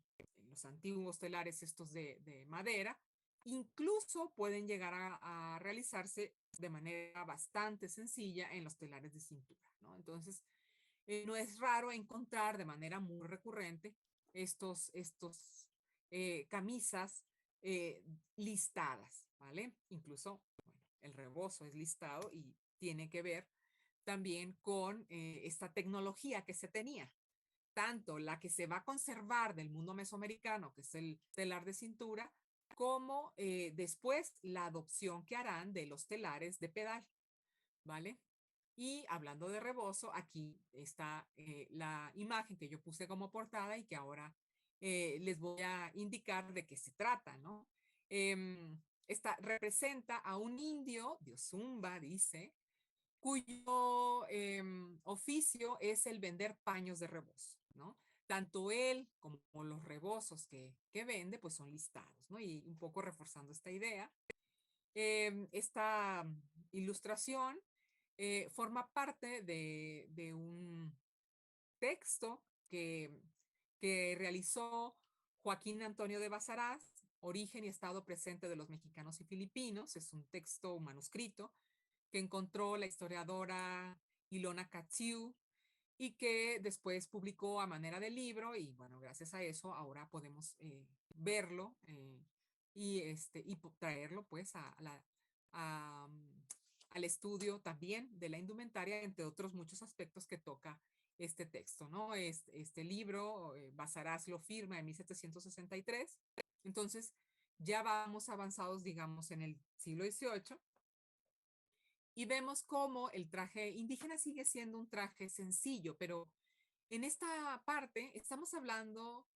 los antiguos telares estos de madera. Incluso pueden llegar a realizarse de manera bastante sencilla en los telares de cintura, ¿no? Entonces, no es raro encontrar de manera muy recurrente estos camisas listadas, ¿vale? Incluso, bueno, el rebozo es listado y tiene que ver también con esta tecnología que se tenía, tanto la que se va a conservar del mundo mesoamericano, que es el telar de cintura, como después la adopción que harán de los telares de pedal, ¿vale? Y hablando de rebozo, aquí está la imagen que yo puse como portada y que ahora les voy a indicar de qué se trata, ¿no? Esta representa a un indio de Ozumba, dice, cuyo oficio es el vender paños de rebozo, ¿no? Tanto él como los rebozos que vende, pues son listados, ¿no? Y un poco reforzando esta idea, esta ilustración forma parte de un texto que realizó Joaquín Antonio de Basaraz, Origen y Estado Presente de los Mexicanos y Filipinos. Es un texto, un manuscrito, que encontró la historiadora Ilona Katziu y que después publicó a manera de libro, y bueno, gracias a eso ahora podemos verlo y traerlo pues a, al estudio también de la indumentaria, entre otros muchos aspectos que toca este texto, ¿no? Este libro, Basaraz lo firma en 1763, entonces ya vamos avanzados, digamos, en el siglo XVIII, y vemos cómo el traje indígena sigue siendo un traje sencillo, pero en esta parte estamos hablando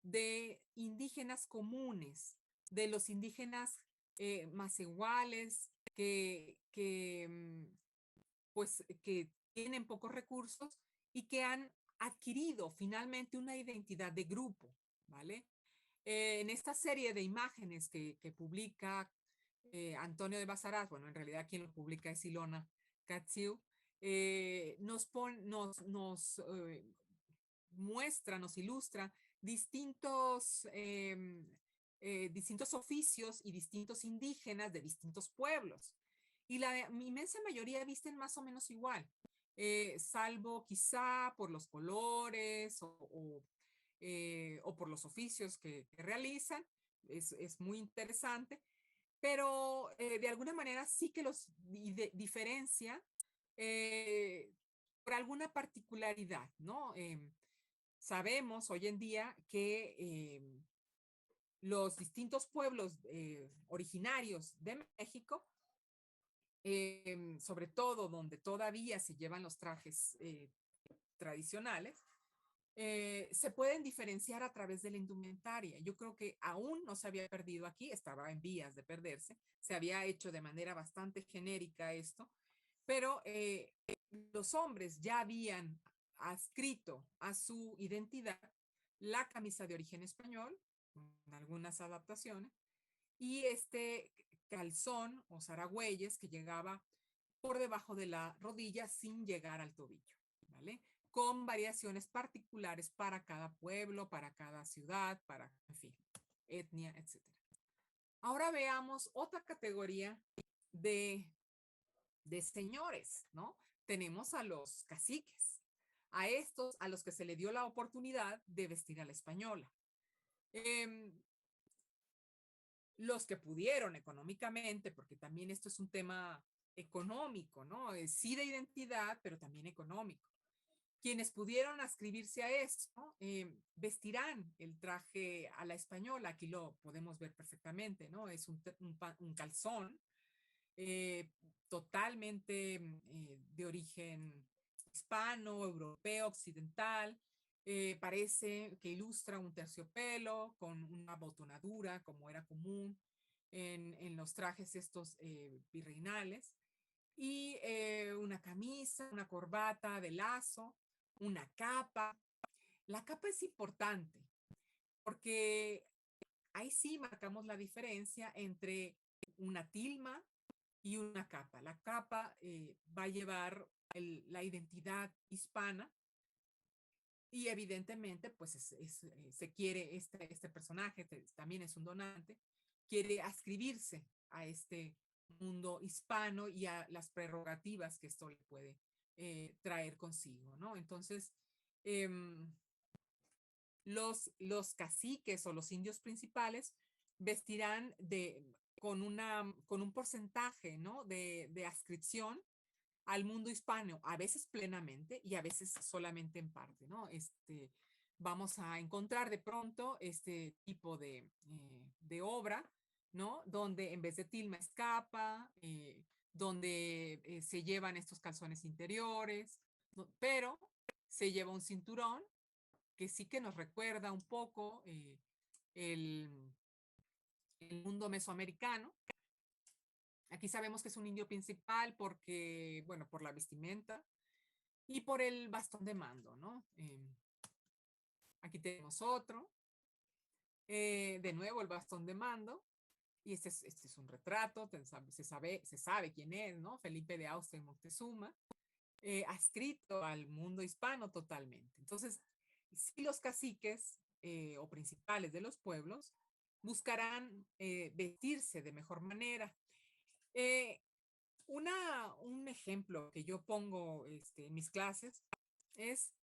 de indígenas comunes, de los indígenas más iguales, pues, que tienen pocos recursos y que han adquirido finalmente una identidad de grupo, ¿vale? En esta serie de imágenes que publica Antonio de Basaraz, bueno, en realidad quien lo publica es Ilona Katziu, nos muestra, nos ilustra distintos, distintos oficios y distintos indígenas de distintos pueblos. Y la inmensa mayoría visten más o menos igual, salvo quizá por los colores o por los oficios que realizan. Es muy interesante, pero de alguna manera sí que los diferencia por alguna particularidad, ¿no? Sabemos hoy en día que los distintos pueblos originarios de México, sobre todo donde todavía se llevan los trajes tradicionales, se pueden diferenciar a través de la indumentaria. Yo creo que aún no se había perdido aquí, estaba en vías de perderse, se había hecho de manera bastante genérica esto, pero los hombres ya habían adscrito a su identidad la camisa de origen español, con algunas adaptaciones, y este calzón o zaragüeyes que llegaba por debajo de la rodilla sin llegar al tobillo, ¿vale? Con variaciones particulares para cada pueblo, para cada ciudad, para, en fin, etnia, etc. Ahora veamos otra categoría de, de señores, ¿no? Tenemos a los caciques, a estos a los que se le dio la oportunidad de vestir a la española. Eh, los que pudieron económicamente, porque también esto es un tema económico, ¿no? Sí de identidad, pero también económico. Quienes pudieron adscribirse a esto vestirán el traje a la española, aquí lo podemos ver perfectamente, ¿no? Es un calzón eh, totalmente de origen hispano, europeo, occidental, parece que ilustra un terciopelo con una botonadura, como era común en los trajes estos virreinales, y una camisa, una corbata de lazo, una capa. La capa es importante porque ahí sí marcamos la diferencia entre una tilma y una capa. La capa va a llevar la identidad hispana y evidentemente pues se quiere, este personaje también es un donante, quiere ascribirse a este mundo hispano y a las prerrogativas que esto le puede traer consigo, ¿no? Entonces, eh, los caciques o los indios principales vestirán con un porcentaje, ¿no? de adscripción al mundo hispano, a veces plenamente y a veces solamente en parte, ¿no? Vamos a encontrar de pronto este tipo de obra, ¿no? Donde en vez de tilma es capa, donde se llevan estos calzones interiores, ¿no? Pero se lleva un cinturón que sí que nos recuerda un poco el, el mundo mesoamericano, Aquí sabemos que es un indio principal porque, bueno, por la vestimenta y por el bastón de mando, ¿no? Aquí tenemos otro, de nuevo el bastón de mando, y este es un retrato, se sabe quién es, ¿no? Felipe de Austria y Moctezuma, adscrito al mundo hispano totalmente. Entonces, si los caciques o principales de los pueblos buscarán vestirse de mejor manera. Eh, un ejemplo que yo pongo en mis clases es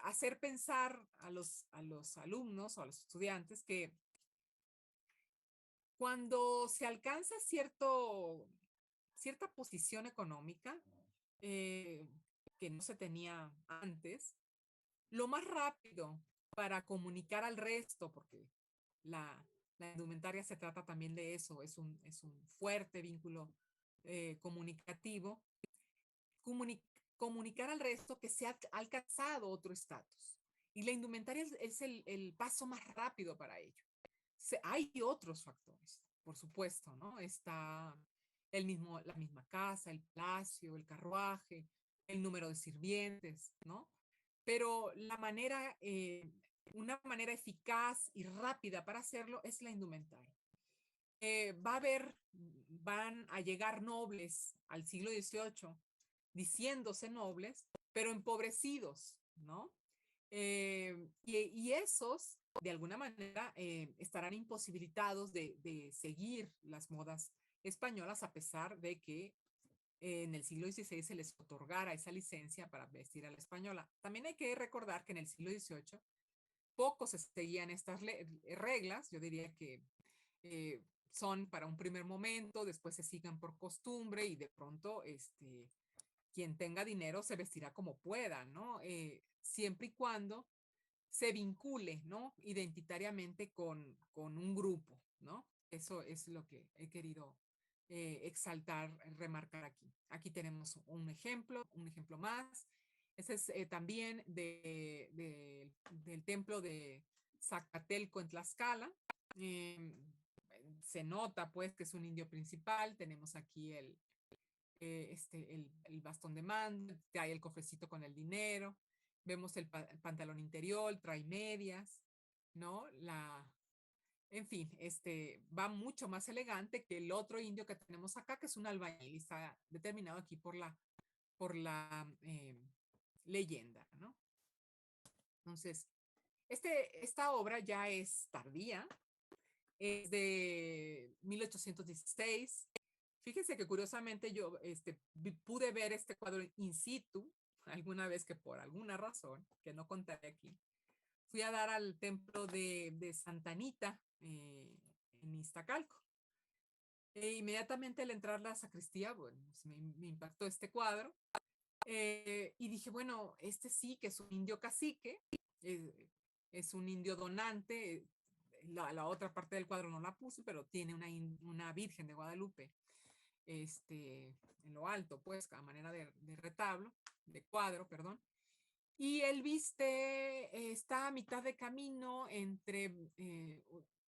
hacer pensar a los alumnos o a los estudiantes que cuando se alcanza cierta posición económica eh, que no se tenía antes, lo más rápido para comunicar al resto, porque la indumentaria se trata también de eso, es un fuerte vínculo comunicativo, comuni comunicar al resto que se ha alcanzado otro estatus. Y la indumentaria es el paso más rápido para ello. Hay otros factores, por supuesto, ¿no? Está la misma casa, el palacio, el carruaje, el número de sirvientes, ¿no? Pero una manera eficaz y rápida para hacerlo es la indumentaria. Van a llegar nobles al siglo XVIII diciéndose nobles, pero empobrecidos, ¿no? Y esos, de alguna manera, estarán imposibilitados de seguir las modas españolas a pesar de que en el siglo XVI se les otorgara esa licencia para vestir a la española. También hay que recordar que en el siglo XVIII poco se seguían estas reglas, yo diría que eh, son para un primer momento, después se sigan por costumbre y de pronto quien tenga dinero se vestirá como pueda, ¿no? Siempre y cuando se vincule, ¿no? Identitariamente con un grupo, ¿no? Eso es lo que he querido exaltar, remarcar aquí. Aquí tenemos un ejemplo más. Ese es también del templo de Zacatelco en Tlaxcala. Eh, Se nota pues que es un indio principal. Tenemos aquí el bastón de mando, trae el cofrecito con el dinero, vemos el pantalón interior, trae medias, ¿no? En fin, va mucho más elegante que el otro indio que tenemos acá, que es un albañil y está determinado aquí por la leyenda, ¿no? Entonces, esta obra ya es tardía, es de 1816. Fíjense que curiosamente yo pude ver este cuadro in situ alguna vez que por alguna razón, que no contaré aquí, fui a dar al templo de Santa Anita en Iztacalco. Inmediatamente al entrar a la sacristía, bueno, pues me impactó este cuadro y dije, bueno, este sí que es un indio cacique, es un indio donante. La otra parte del cuadro no la puse, pero tiene una Virgen de Guadalupe en lo alto, pues, a manera de retablo, de cuadro, perdón. Y él está a mitad de camino entre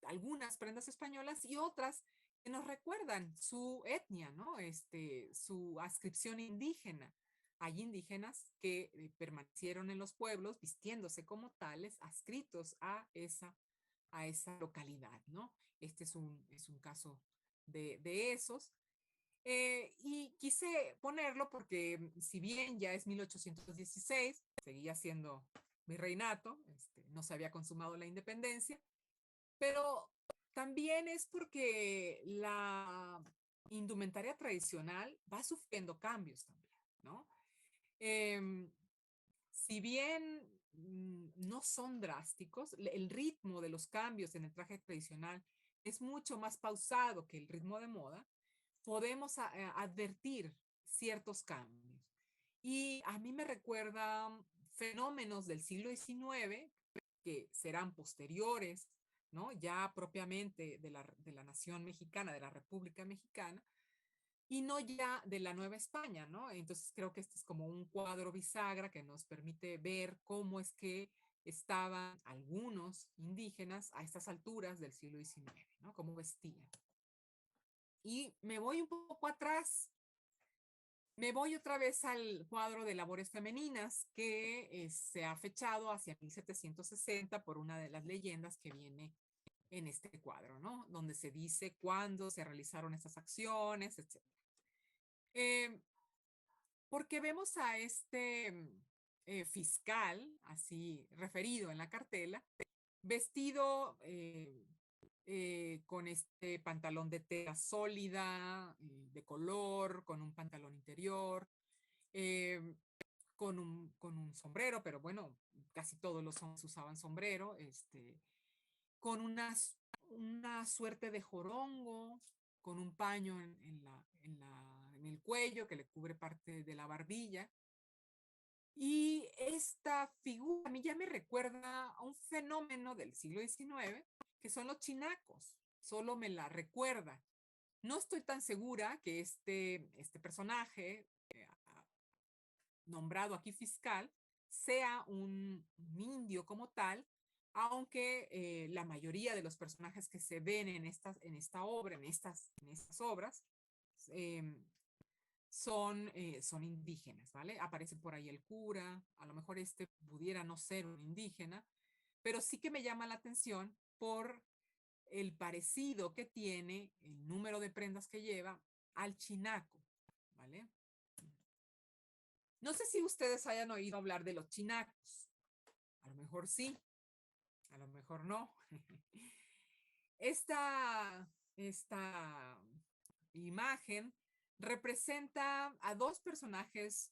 algunas prendas españolas y otras que nos recuerdan su etnia, ¿no? Su adscripción indígena. Hay indígenas que permanecieron en los pueblos vistiéndose como tales, adscritos a esa localidad, ¿no? Es un caso de esos. Y quise ponerlo porque si bien ya es 1816, seguía siendo virreinato, no se había consumado la independencia, pero también es porque la indumentaria tradicional va sufriendo cambios también, ¿no? Eh, si bien no son drásticos, el ritmo de los cambios en el traje tradicional es mucho más pausado que el ritmo de moda, podemos advertir ciertos cambios. Y a mí me recuerdan fenómenos del siglo XIX que serán posteriores, ¿no? Ya propiamente de la nación mexicana, de la República Mexicana, y no ya de la Nueva España, ¿no? Entonces creo que este es como un cuadro bisagra que nos permite ver cómo es que estaban algunos indígenas a estas alturas del siglo XIX, ¿no? Cómo vestían. Y me voy un poco atrás, me voy otra vez al cuadro de labores femeninas que se ha fechado hacia 1760 por una de las leyendas que viene en este cuadro, ¿no? Donde se dice cuándo se realizaron estas acciones, etc. Eh, porque vemos a este fiscal, así referido en la cartela, vestido con este pantalón de tela sólida, de color, con un pantalón interior, eh, con un sombrero, pero bueno, casi todos los hombres usaban sombrero, con una suerte de jorongo, con un paño en el cuello que le cubre parte de la barbilla. Y esta figura a mí ya me recuerda a un fenómeno del siglo XIX, que son los chinacos. Solo me la recuerda. No estoy tan segura que este personaje, nombrado aquí fiscal, sea un indio como tal, aunque la mayoría de los personajes que se ven en esta obra, en estas obras, eh, son indígenas, ¿vale? Aparece por ahí el cura, a lo mejor este pudiera no ser un indígena, pero sí que me llama la atención por el parecido que tiene, el número de prendas que lleva al chinaco, ¿vale? No sé si ustedes hayan oído hablar de los chinacos. A lo mejor sí, a lo mejor no. Esta imagen representa a dos personajes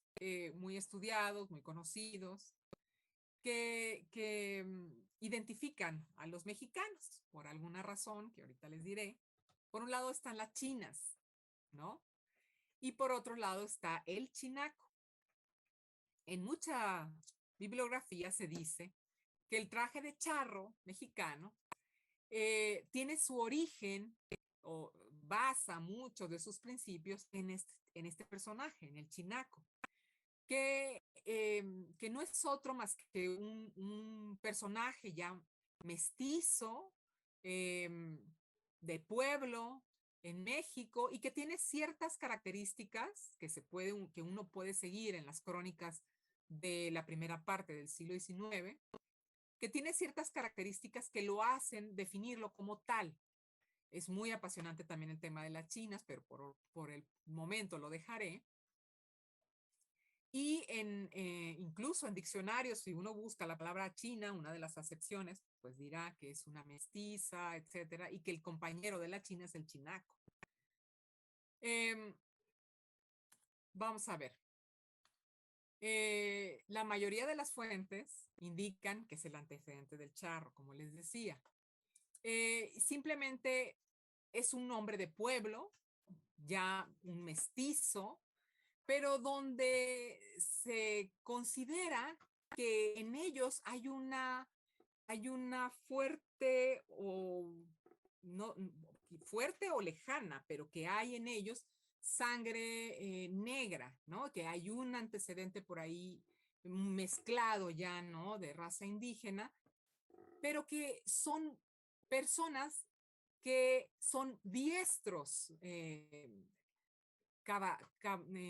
muy estudiados, muy conocidos, que identifican a los mexicanos por alguna razón que ahorita les diré. Por un lado están las chinas, ¿no? Y por otro lado está el chinaco. En mucha bibliografía se dice que el traje de charro mexicano tiene su origen o basa muchos de sus principios en este personaje, en el chinaco, que no es otro más que un personaje ya mestizo, eh, de pueblo, en México, y que tiene ciertas características que uno puede seguir en las crónicas de la primera parte del siglo XIX, que tiene ciertas características que lo hacen definirlo como tal. Es muy apasionante también el tema de las chinas, pero por el momento lo dejaré. Y incluso en diccionarios, si uno busca la palabra china, una de las acepciones, pues dirá que es una mestiza, etcétera, y que el compañero de la china es el chinaco. Vamos a ver. La mayoría de las fuentes indican que es el antecedente del charro, como les decía. Simplemente es un nombre de pueblo, ya un mestizo, pero donde se considera que en ellos hay una fuerte o no fuerte o lejana, pero que hay en ellos sangre negra, ¿no? Que hay un antecedente por ahí mezclado ya, ¿no? De raza indígena, pero que son personas que son diestros,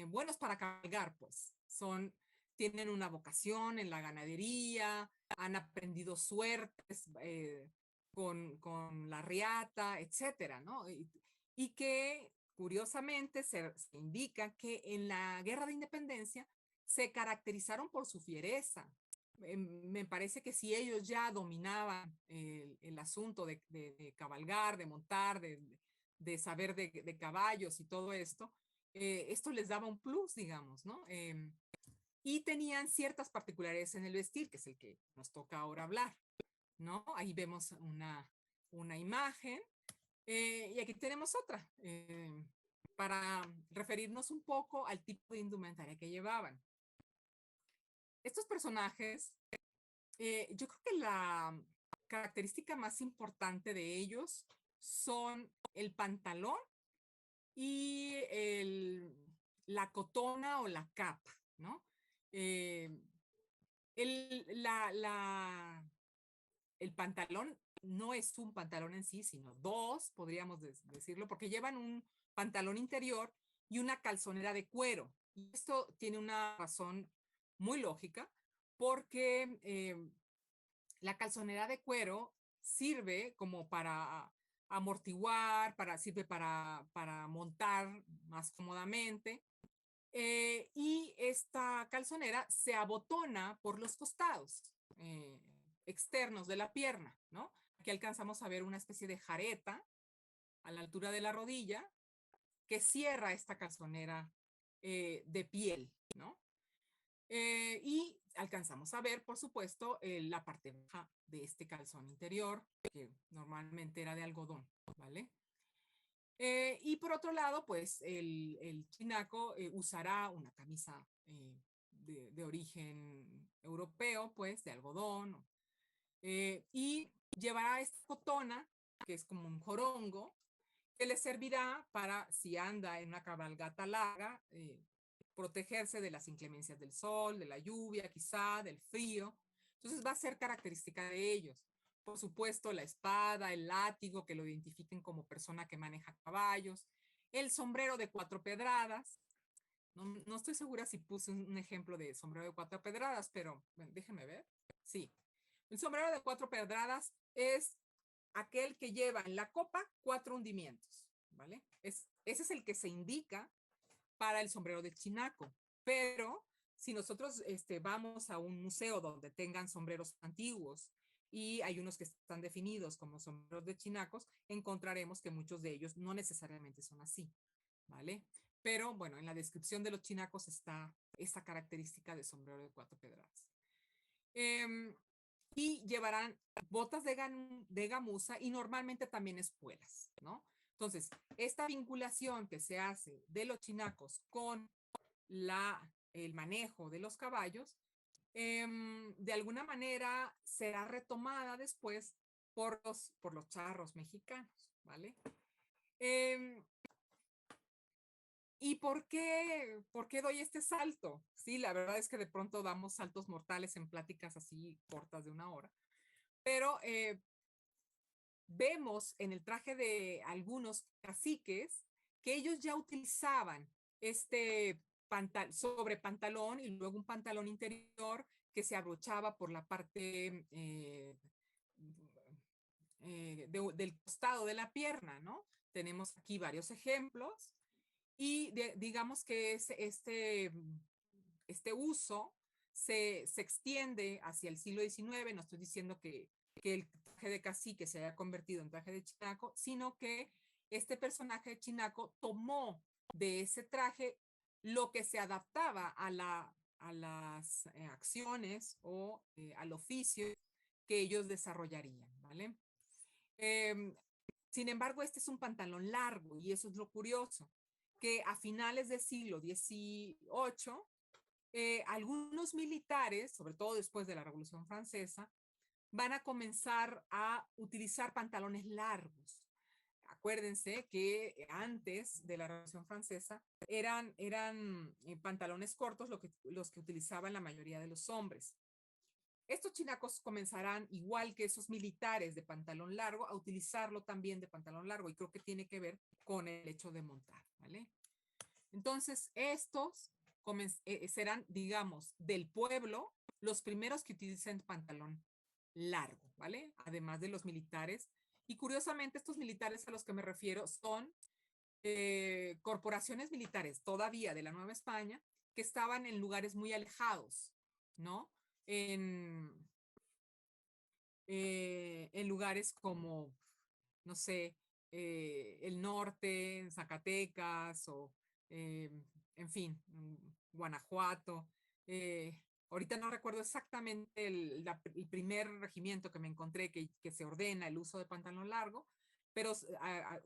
buenos para cabalgar, pues. Tienen una vocación en la ganadería, han aprendido suertes con la riata, etcétera, ¿no? Y que curiosamente se indica que en la Guerra de Independencia se caracterizaron por su fiereza. Me parece que si ellos ya dominaban el asunto de cabalgar, de montar, de saber de caballos y todo esto les daba un plus, digamos, ¿no? Y tenían ciertas particularidades en el vestir, que es el que nos toca ahora hablar, ¿no? Ahí vemos una imagen y aquí tenemos otra para referirnos un poco al tipo de indumentaria que llevaban. Estos personajes, yo creo que la característica más importante de ellos son el pantalón y la cotona o la capa, ¿no? Eh, el, la, la, el pantalón no es un pantalón en sí, sino dos, podríamos decirlo, porque llevan pantalón interior y una calzonera de cuero. Y esto tiene una razón muy lógica, porque la calzonera de cuero sirve como para amortiguar, sirve para montar más cómodamente. Y esta calzonera se abotona por los costados externos de la pierna, ¿no? Aquí alcanzamos a ver una especie de jareta a la altura de la rodilla que cierra esta calzonera de piel, ¿no? Y alcanzamos a ver, por supuesto, la parte baja de este calzón interior, que normalmente era de algodón, ¿vale? Y por otro lado, pues el chinaco usará una camisa de origen europeo, pues de algodón, y llevará esta cotona, que es como un jorongo, que le servirá para, si anda en una cabalgata larga, protegerse de las inclemencias del sol, de la lluvia, quizá, del frío. Entonces va a ser característica de ellos. Por supuesto, la espada, el látigo, que lo identifiquen como persona que maneja caballos, el sombrero de 4 pedradas. No estoy segura si puse un ejemplo de sombrero de 4 pedradas, pero bueno, déjenme ver. Sí. El sombrero de 4 pedradas es aquel que lleva en la copa 4 hundimientos, ¿vale? Ese es el que se indica para el sombrero de chinaco. Pero si nosotros vamos a un museo donde tengan sombreros antiguos y hay unos que están definidos como sombreros de chinacos, encontraremos que muchos de ellos no necesariamente son así, ¿vale? Pero bueno, en la descripción de los chinacos está esta característica de sombrero de 4 pedradas. Y llevarán botas de gamuza y normalmente también espuelas, ¿no? Entonces, esta vinculación que se hace de los chinacos con el manejo de los caballos, de alguna manera será retomada después por los charros mexicanos, ¿vale? ¿Y por qué doy este salto? Sí, la verdad es que de pronto damos saltos mortales en pláticas así cortas de una hora, pero vemos en el traje de algunos caciques que ellos ya utilizaban este sobre pantalón y luego un pantalón interior que se abrochaba por la parte del costado de la pierna, ¿no? Tenemos aquí varios ejemplos y digamos que este uso se extiende hacia el siglo XIX. No estoy diciendo que el traje de cacique se haya convertido en traje de chinaco, sino que este personaje de chinaco tomó de ese traje lo que se adaptaba a las acciones o al oficio que ellos desarrollarían, ¿vale? Sin embargo, este es un pantalón largo y eso es lo curioso, que a finales del siglo XVIII, algunos militares, sobre todo después de la Revolución Francesa, van a comenzar a utilizar pantalones largos. Acuérdense que antes de la Revolución Francesa eran pantalones cortos los que utilizaban la mayoría de los hombres. Estos chinacos comenzarán, igual que esos militares de pantalón largo, a utilizarlo también de pantalón largo, y creo que tiene que ver con el hecho de montar, ¿vale? Entonces, estos serán, digamos, del pueblo, los primeros que utilicen pantalón largo, ¿vale? Además de los militares. Y curiosamente, estos militares a los que me refiero son corporaciones militares todavía de la Nueva España que estaban en lugares muy alejados, ¿no? En lugares como, no sé, el norte, en Zacatecas o, en fin, Guanajuato. Ahorita no recuerdo exactamente el primer regimiento que me encontré que se ordena el uso de pantalón largo, pero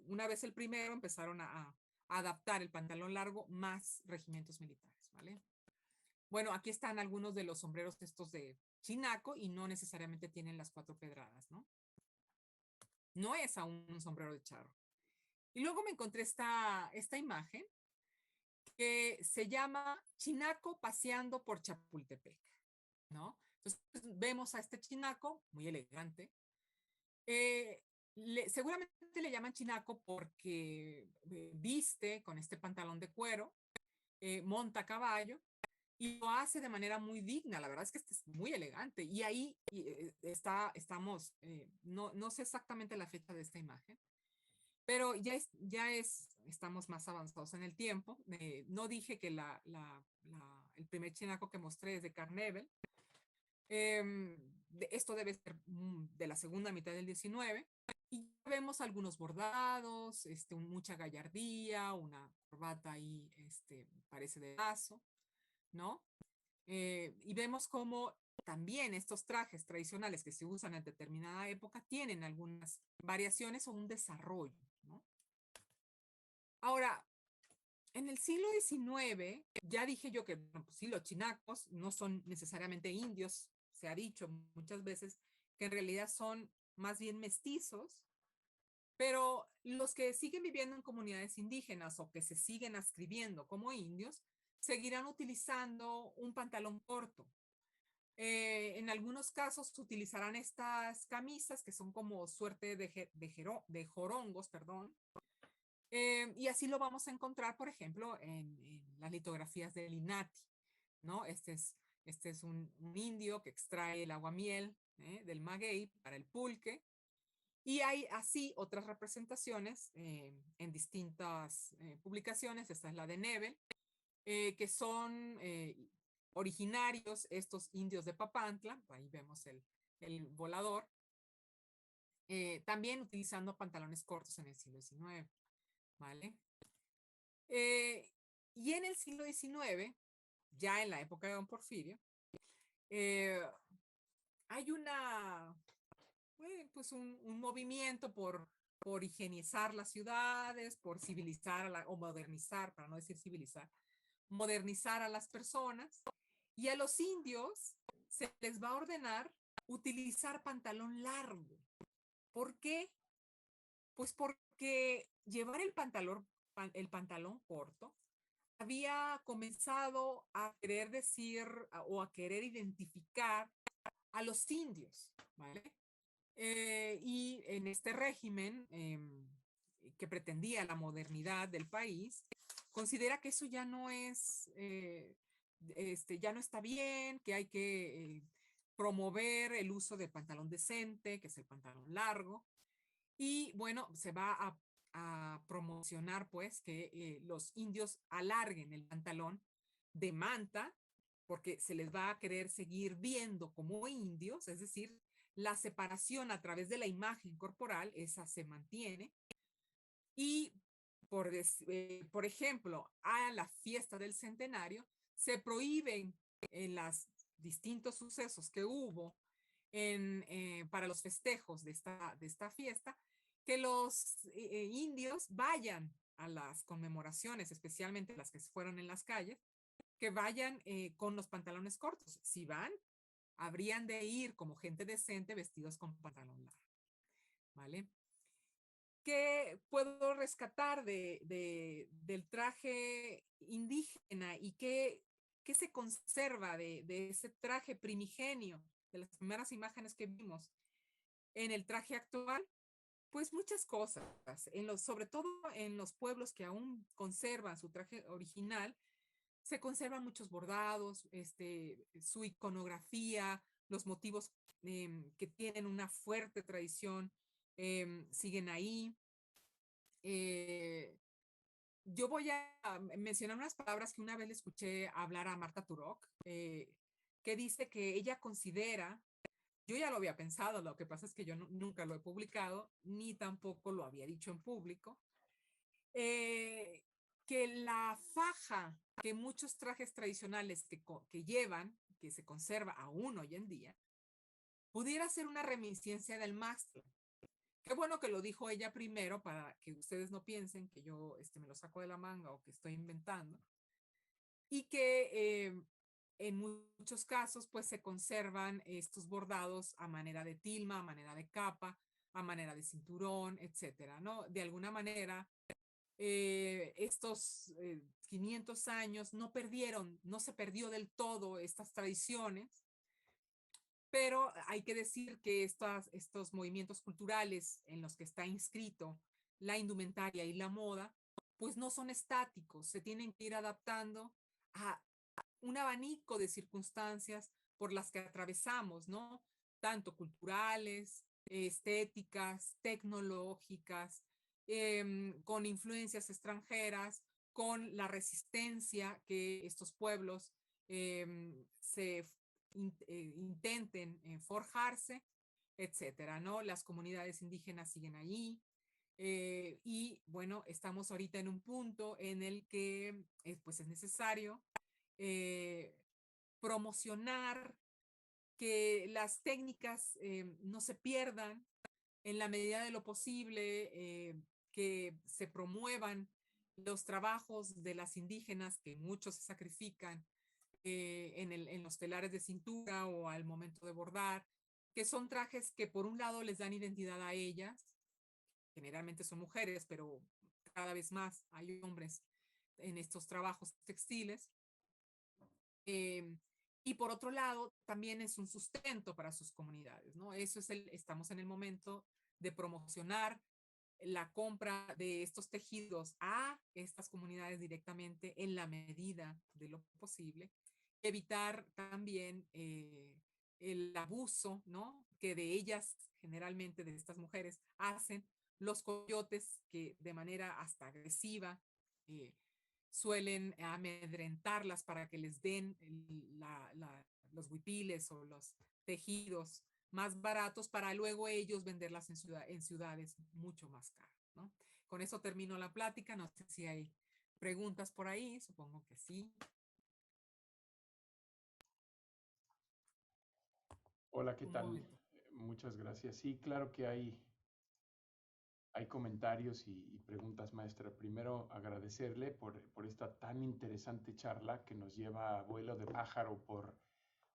una vez el primero empezaron a adaptar el pantalón largo más regimientos militares, ¿vale? Bueno, aquí están algunos de los sombreros estos de chinaco y no necesariamente tienen las 4 pedradas, ¿no? No es aún un sombrero de charro. Y luego me encontré esta imagen que se llama Chinaco paseando por Chapultepec, ¿no? Entonces vemos a este chinaco, muy elegante, seguramente le llaman chinaco porque viste con este pantalón de cuero, monta a caballo y lo hace de manera muy digna. La verdad es que este es muy elegante. Y ahí estamos, no sé exactamente la fecha de esta imagen, pero estamos más avanzados en el tiempo. No dije que el primer chinaco que mostré es de Carnevel. Esto debe ser de la segunda mitad del 19. Y vemos algunos bordados, mucha gallardía, una corbata ahí, parece de lazo, ¿no? Y vemos cómo también estos trajes tradicionales que se usan en determinada época tienen algunas variaciones o un desarrollo, ¿no? Ahora, en el siglo XIX, ya dije yo que, bueno, pues sí, los chinacos no son necesariamente indios, se ha dicho muchas veces que en realidad son más bien mestizos, pero los que siguen viviendo en comunidades indígenas o que se siguen ascribiendo como indios, seguirán utilizando un pantalón corto. En algunos casos utilizarán estas camisas que son como suerte de jorongos, perdón. Y así lo vamos a encontrar, por ejemplo, en las litografías de Linati, ¿no? Este es un indio que extrae el aguamiel del maguey para el pulque. Y hay así otras representaciones en distintas publicaciones. Esta es la de Nebel, que son originarios estos indios de Papantla. Ahí vemos el volador. También utilizando pantalones cortos en el siglo XIX, ¿vale? Eh, y en el siglo XIX, ya en la época de Don Porfirio, eh, hay pues un movimiento por higienizar las ciudades, por civilizar o modernizar, para no decir civilizar, modernizar a las personas. Y a los indios se les va a ordenar utilizar pantalón largo. ¿Por qué? Pues porque llevar el pantalón corto había comenzado a querer decir o a querer identificar a los indios, ¿vale? Y en este régimen que pretendía la modernidad del país, considera que eso ya no es, ya no está bien, que hay que promover el uso del pantalón decente, que es el pantalón largo, y bueno, se va a promocionar pues que los indios alarguen el pantalón de manta, porque se les va a querer seguir viendo como indios, es decir, la separación a través de la imagen corporal, esa se mantiene. Y por ejemplo, a la fiesta del centenario, se prohíben en los distintos sucesos que hubo para los festejos de esta fiesta, que los indios vayan a las conmemoraciones, especialmente las que fueron en las calles, que vayan con los pantalones cortos. Si van, habrían de ir como gente decente vestidos con pantalón largo, ¿vale? ¿Qué puedo rescatar del traje indígena y qué se conserva de ese traje primigenio, de las primeras imágenes que vimos en el traje actual? Pues muchas cosas, sobre todo en los pueblos que aún conservan su traje original, se conservan muchos bordados, su iconografía, los motivos que tienen una fuerte tradición siguen ahí. Yo voy a mencionar unas palabras que una vez le escuché hablar a Marta Turok, que dice que ella considera, yo ya lo había pensado, lo que pasa es que yo nunca lo he publicado, ni tampoco lo había dicho en público, que la faja que muchos trajes tradicionales que llevan, que se conserva aún hoy en día, pudiera ser una reminiscencia del mástil. Qué bueno que lo dijo ella primero para que ustedes no piensen que yo me lo saco de la manga o que estoy inventando. Y que en muchos casos pues se conservan estos bordados a manera de tilma, a manera de capa, a manera de cinturón, etcétera, ¿no? De alguna manera estos 500 años no se perdió del todo estas tradiciones, Pero hay que decir que estos movimientos culturales en los que está inscrito la indumentaria y la moda, pues no son estáticos, se tienen que ir adaptando a un abanico de circunstancias por las que atravesamos, ¿no? Tanto culturales, estéticas, tecnológicas, con influencias extranjeras, con la resistencia que estos pueblos se intenten forjarse, etcétera, ¿no? Las comunidades indígenas siguen allí. Y bueno, estamos ahorita en un punto en el que pues es necesario eh, promocionar que las técnicas no se pierdan en la medida de lo posible, que se promuevan los trabajos de las indígenas, que muchos se sacrifican en los telares de cintura o al momento de bordar, que son trajes que por un lado les dan identidad a ellas, generalmente son mujeres, pero cada vez más hay hombres en estos trabajos textiles. Eh, y por otro lado, también es un sustento para sus comunidades, ¿no? Estamos en el momento de promocionar la compra de estos tejidos a estas comunidades directamente en la medida de lo posible, evitar también el abuso, ¿no? Que de ellas, generalmente de estas mujeres, hacen los coyotes que de manera hasta agresiva eh, suelen amedrentarlas para que les den los huipiles o los tejidos más baratos para luego ellos venderlas en ciudades mucho más caras, ¿no? Con eso termino la plática. No sé si hay preguntas por ahí, supongo que sí. Hola, ¿qué Un tal? momento. Muchas gracias. Sí, claro que hay comentarios y preguntas, maestra. Primero, agradecerle por esta tan interesante charla que nos lleva a vuelo de pájaro por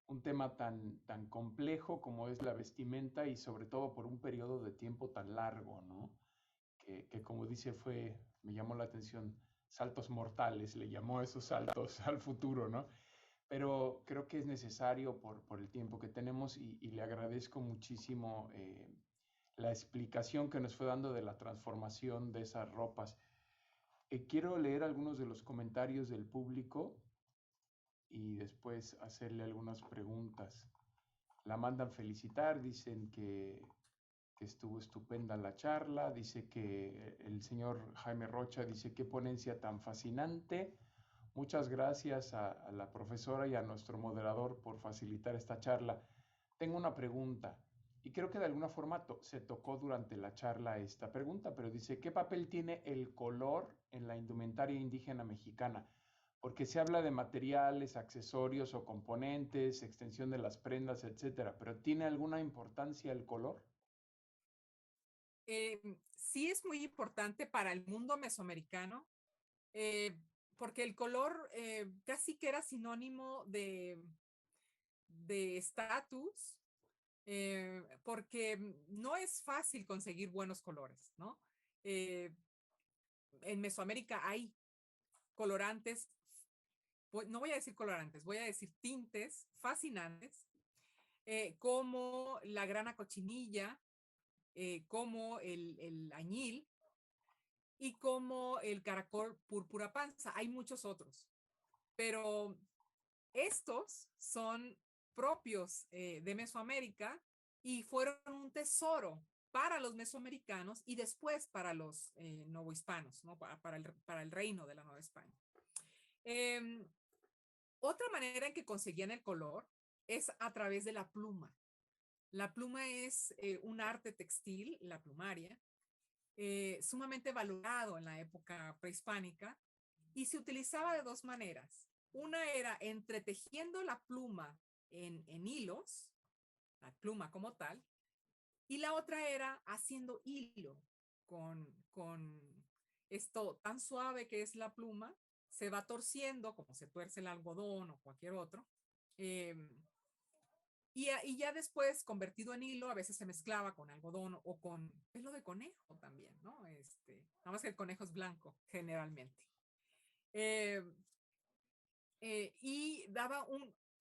un tema tan complejo como es la vestimenta y sobre todo por un periodo de tiempo tan largo, ¿no? Que como dice me llamó la atención, saltos mortales, le llamó esos saltos al futuro, ¿no? Pero creo que es necesario por el tiempo que tenemos y le agradezco muchísimo la explicación que nos fue dando de la transformación de esas ropas. Quiero leer algunos de los comentarios del público y después hacerle algunas preguntas. La mandan felicitar, dicen que estuvo estupenda la charla, dice que el señor Jaime Rocha dice qué ponencia tan fascinante. Muchas gracias a la profesora y a nuestro moderador por facilitar esta charla. Tengo una pregunta y creo que de alguna forma se tocó durante la charla esta pregunta, pero dice, ¿qué papel tiene el color en la indumentaria indígena mexicana? Porque se habla de materiales, accesorios o componentes, extensión de las prendas, etcétera, pero ¿tiene alguna importancia el color? Sí es muy importante para el mundo mesoamericano, eh, porque el color casi que era sinónimo de estatus, porque no es fácil conseguir buenos colores, ¿no? En Mesoamérica hay colorantes, no voy a decir colorantes, voy a decir tintes fascinantes, como la grana cochinilla, como el añil y como el caracol púrpura panza. Hay muchos otros, pero estos son propios de Mesoamérica y fueron un tesoro para los mesoamericanos y después para los novohispanos, ¿no? Para el reino de la Nueva España. Otra manera en que conseguían el color es a través de la pluma. La pluma es un arte textil, la plumaria, sumamente valorado en la época prehispánica y se utilizaba de dos maneras. Una era entretejiendo la pluma en hilos, la pluma como tal, y la otra era haciendo hilo con esto tan suave que es la pluma, se va torciendo como se tuerce el algodón o cualquier otro. Eh, y ya después, convertido en hilo, a veces se mezclaba con algodón o con pelo de conejo también, ¿no? Nada más que el conejo es blanco, generalmente. Y daba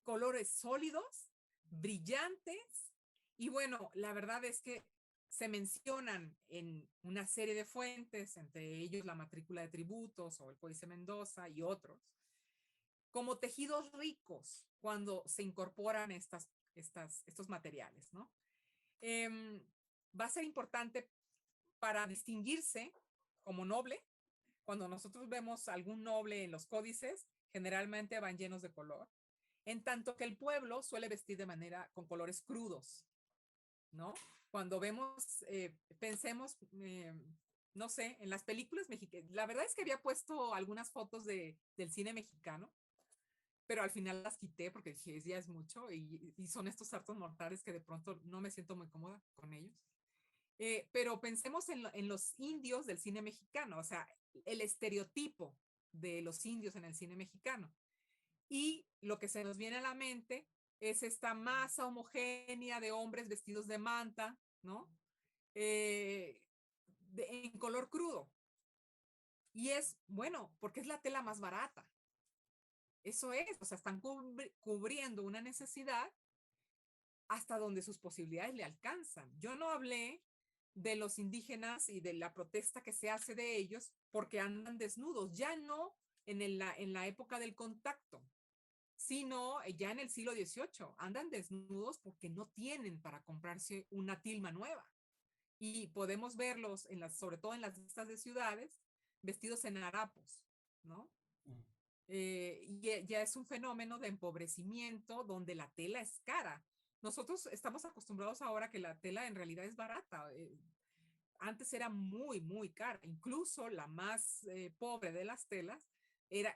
colores sólidos, brillantes. Y bueno, la verdad es que se mencionan en una serie de fuentes, entre ellos la matrícula de tributos o el Códice Mendoza y otros, como tejidos ricos cuando se incorporan estos materiales, ¿no? Eh, Va a ser importante para distinguirse como noble. Cuando nosotros vemos algún noble en los códices, generalmente van llenos de color, en tanto que el pueblo suele vestir de manera con colores crudos, ¿no? Cuando vemos, pensemos, no sé, en las películas mexicanas, la verdad es que había puesto algunas fotos del cine mexicano, pero al final las quité porque dije, ya es mucho y son estos sartos mortales que de pronto no me siento muy cómoda con ellos. Pero pensemos en los indios del cine mexicano, o sea, el estereotipo de los indios en el cine mexicano. Y lo que se nos viene a la mente es esta masa homogénea de hombres vestidos de manta, ¿no? En color crudo. Y es, bueno, porque es la tela más barata. Eso es, o sea, están cubriendo una necesidad hasta donde sus posibilidades le alcanzan. Yo no hablé de los indígenas y de la protesta que se hace de ellos porque andan desnudos, ya no en la época del contacto, sino ya en el siglo XVIII. Andan desnudos porque no tienen para comprarse una tilma nueva. Y podemos verlos, sobre todo en las listas de ciudades, vestidos en harapos, ¿no? Ya es un fenómeno de empobrecimiento donde la tela es cara. Nosotros estamos acostumbrados ahora que la tela en realidad es barata. Antes era muy, muy cara. Incluso la más pobre de las telas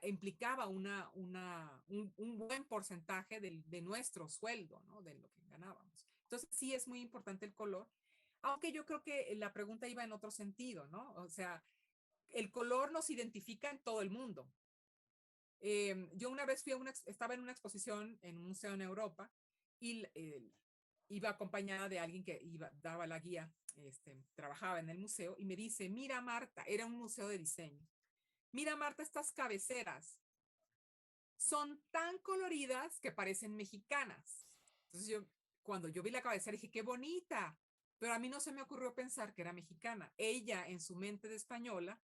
implicaba un buen porcentaje de nuestro sueldo, ¿no? De lo que ganábamos. Entonces sí es muy importante el color, aunque yo creo que la pregunta iba en otro sentido, ¿no? O sea, el color nos identifica en todo el mundo. Yo una vez estaba en una exposición en un museo en Europa y iba acompañada de alguien que daba la guía, trabajaba en el museo y me dice, mira Marta, era un museo de diseño, mira Marta, estas cabeceras son tan coloridas que parecen mexicanas. Entonces cuando yo vi la cabecera dije, qué bonita, pero a mí no se me ocurrió pensar que era mexicana. Ella en su mente de española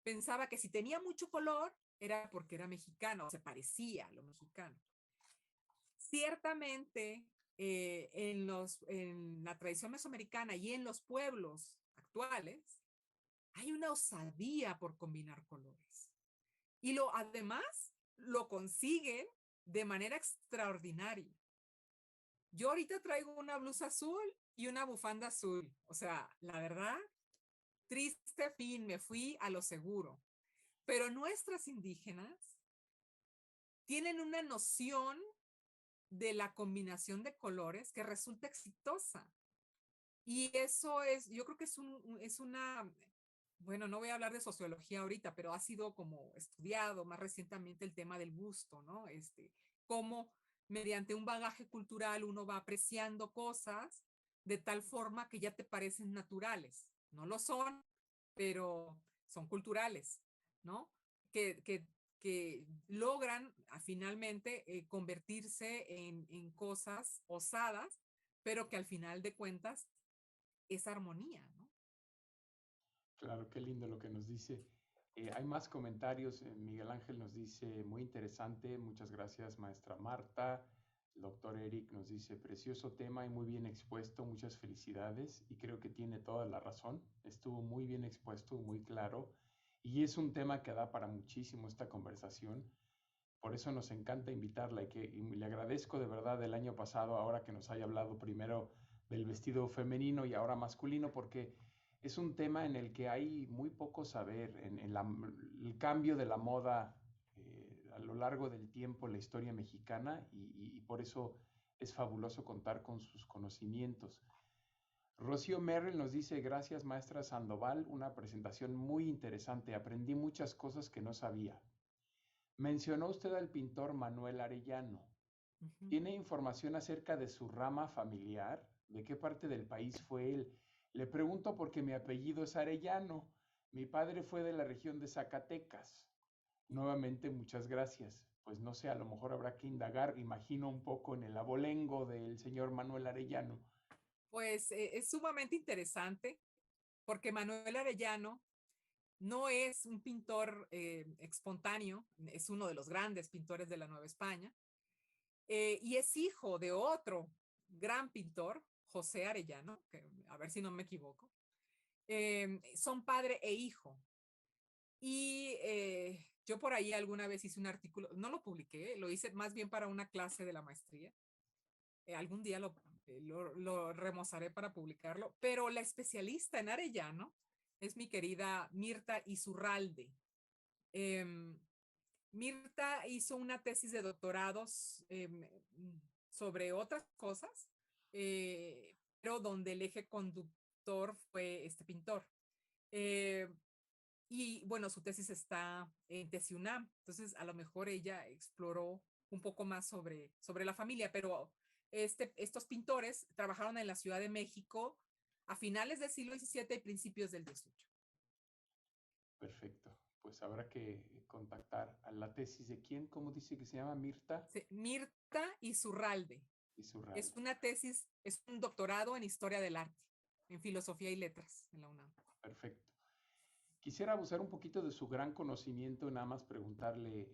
pensaba que si tenía mucho color era porque era mexicano, o se parecía a lo mexicano. Ciertamente, en la tradición mesoamericana y en los pueblos actuales, hay una osadía por combinar colores. Y además lo consiguen de manera extraordinaria. Yo ahorita traigo una blusa azul y una bufanda azul. O sea, la verdad, triste fin, me fui a lo seguro. Pero nuestras indígenas tienen una noción de la combinación de colores que resulta exitosa. Y eso yo creo que es una, bueno, no voy a hablar de sociología ahorita, pero ha sido como estudiado más recientemente el tema del gusto, ¿no? Cómo mediante un bagaje cultural uno va apreciando cosas de tal forma que ya te parecen naturales. No lo son, pero son culturales, ¿no? Que logran finalmente convertirse en cosas osadas, pero que al final de cuentas es armonía, ¿no? Claro, qué lindo lo que nos dice. Hay más comentarios. Miguel Ángel nos dice, muy interesante, muchas gracias, maestra Marta. El doctor Eric nos dice, precioso tema y muy bien expuesto, muchas felicidades. Y creo que tiene toda la razón. Estuvo muy bien expuesto, muy claro. Y es un tema que da para muchísimo esta conversación. Por eso nos encanta invitarla y le agradezco de verdad el año pasado, ahora que nos haya hablado primero del vestido femenino y ahora masculino, porque es un tema en el que hay muy poco saber, el cambio de la moda a lo largo del tiempo en la historia mexicana y por eso es fabuloso contar con sus conocimientos. Rocío Merrill nos dice, gracias maestra Sandoval, una presentación muy interesante, aprendí muchas cosas que no sabía. Mencionó usted al pintor Manuel Arellano. Ujú. ¿Tiene información acerca de su rama familiar? ¿De qué parte del país fue él? Le pregunto porque mi apellido es Arellano. Mi padre fue de la región de Zacatecas. Nuevamente, muchas gracias. pues no sé, a lo mejor habrá que indagar, imagino un poco en el abolengo del señor Manuel Arellano. Pues es sumamente interesante porque Manuel Arellano no es un pintor espontáneo, es uno de los grandes pintores de la Nueva España, y es hijo de otro gran pintor, José Arellano, que, a ver si no me equivoco. Son padre e hijo. Y yo por ahí alguna vez hice un artículo, no lo publiqué, lo hice más bien para una clase de la maestría. Algún día lo remozaré para publicarlo, pero la especialista en Arellano es mi querida Mirta Isurralde. Eh, Mirta hizo una tesis de doctorados sobre otras cosas, pero donde el eje conductor fue este pintor. Y bueno, su tesis está en TESIUNAM, entonces a lo mejor ella exploró un poco más sobre la familia, pero estos pintores trabajaron en la Ciudad de México a finales del siglo XVII y principios del XVIII. Perfecto. Pues habrá que contactar a la tesis de quién, ¿cómo dice que se llama? Mirta Sí, Mirta Isurralde. Isurralde. Es una tesis, es un doctorado en Historia del Arte, en Filosofía y Letras en la UNAM. Perfecto. Quisiera abusar un poquito de su gran conocimiento, nada más preguntarle,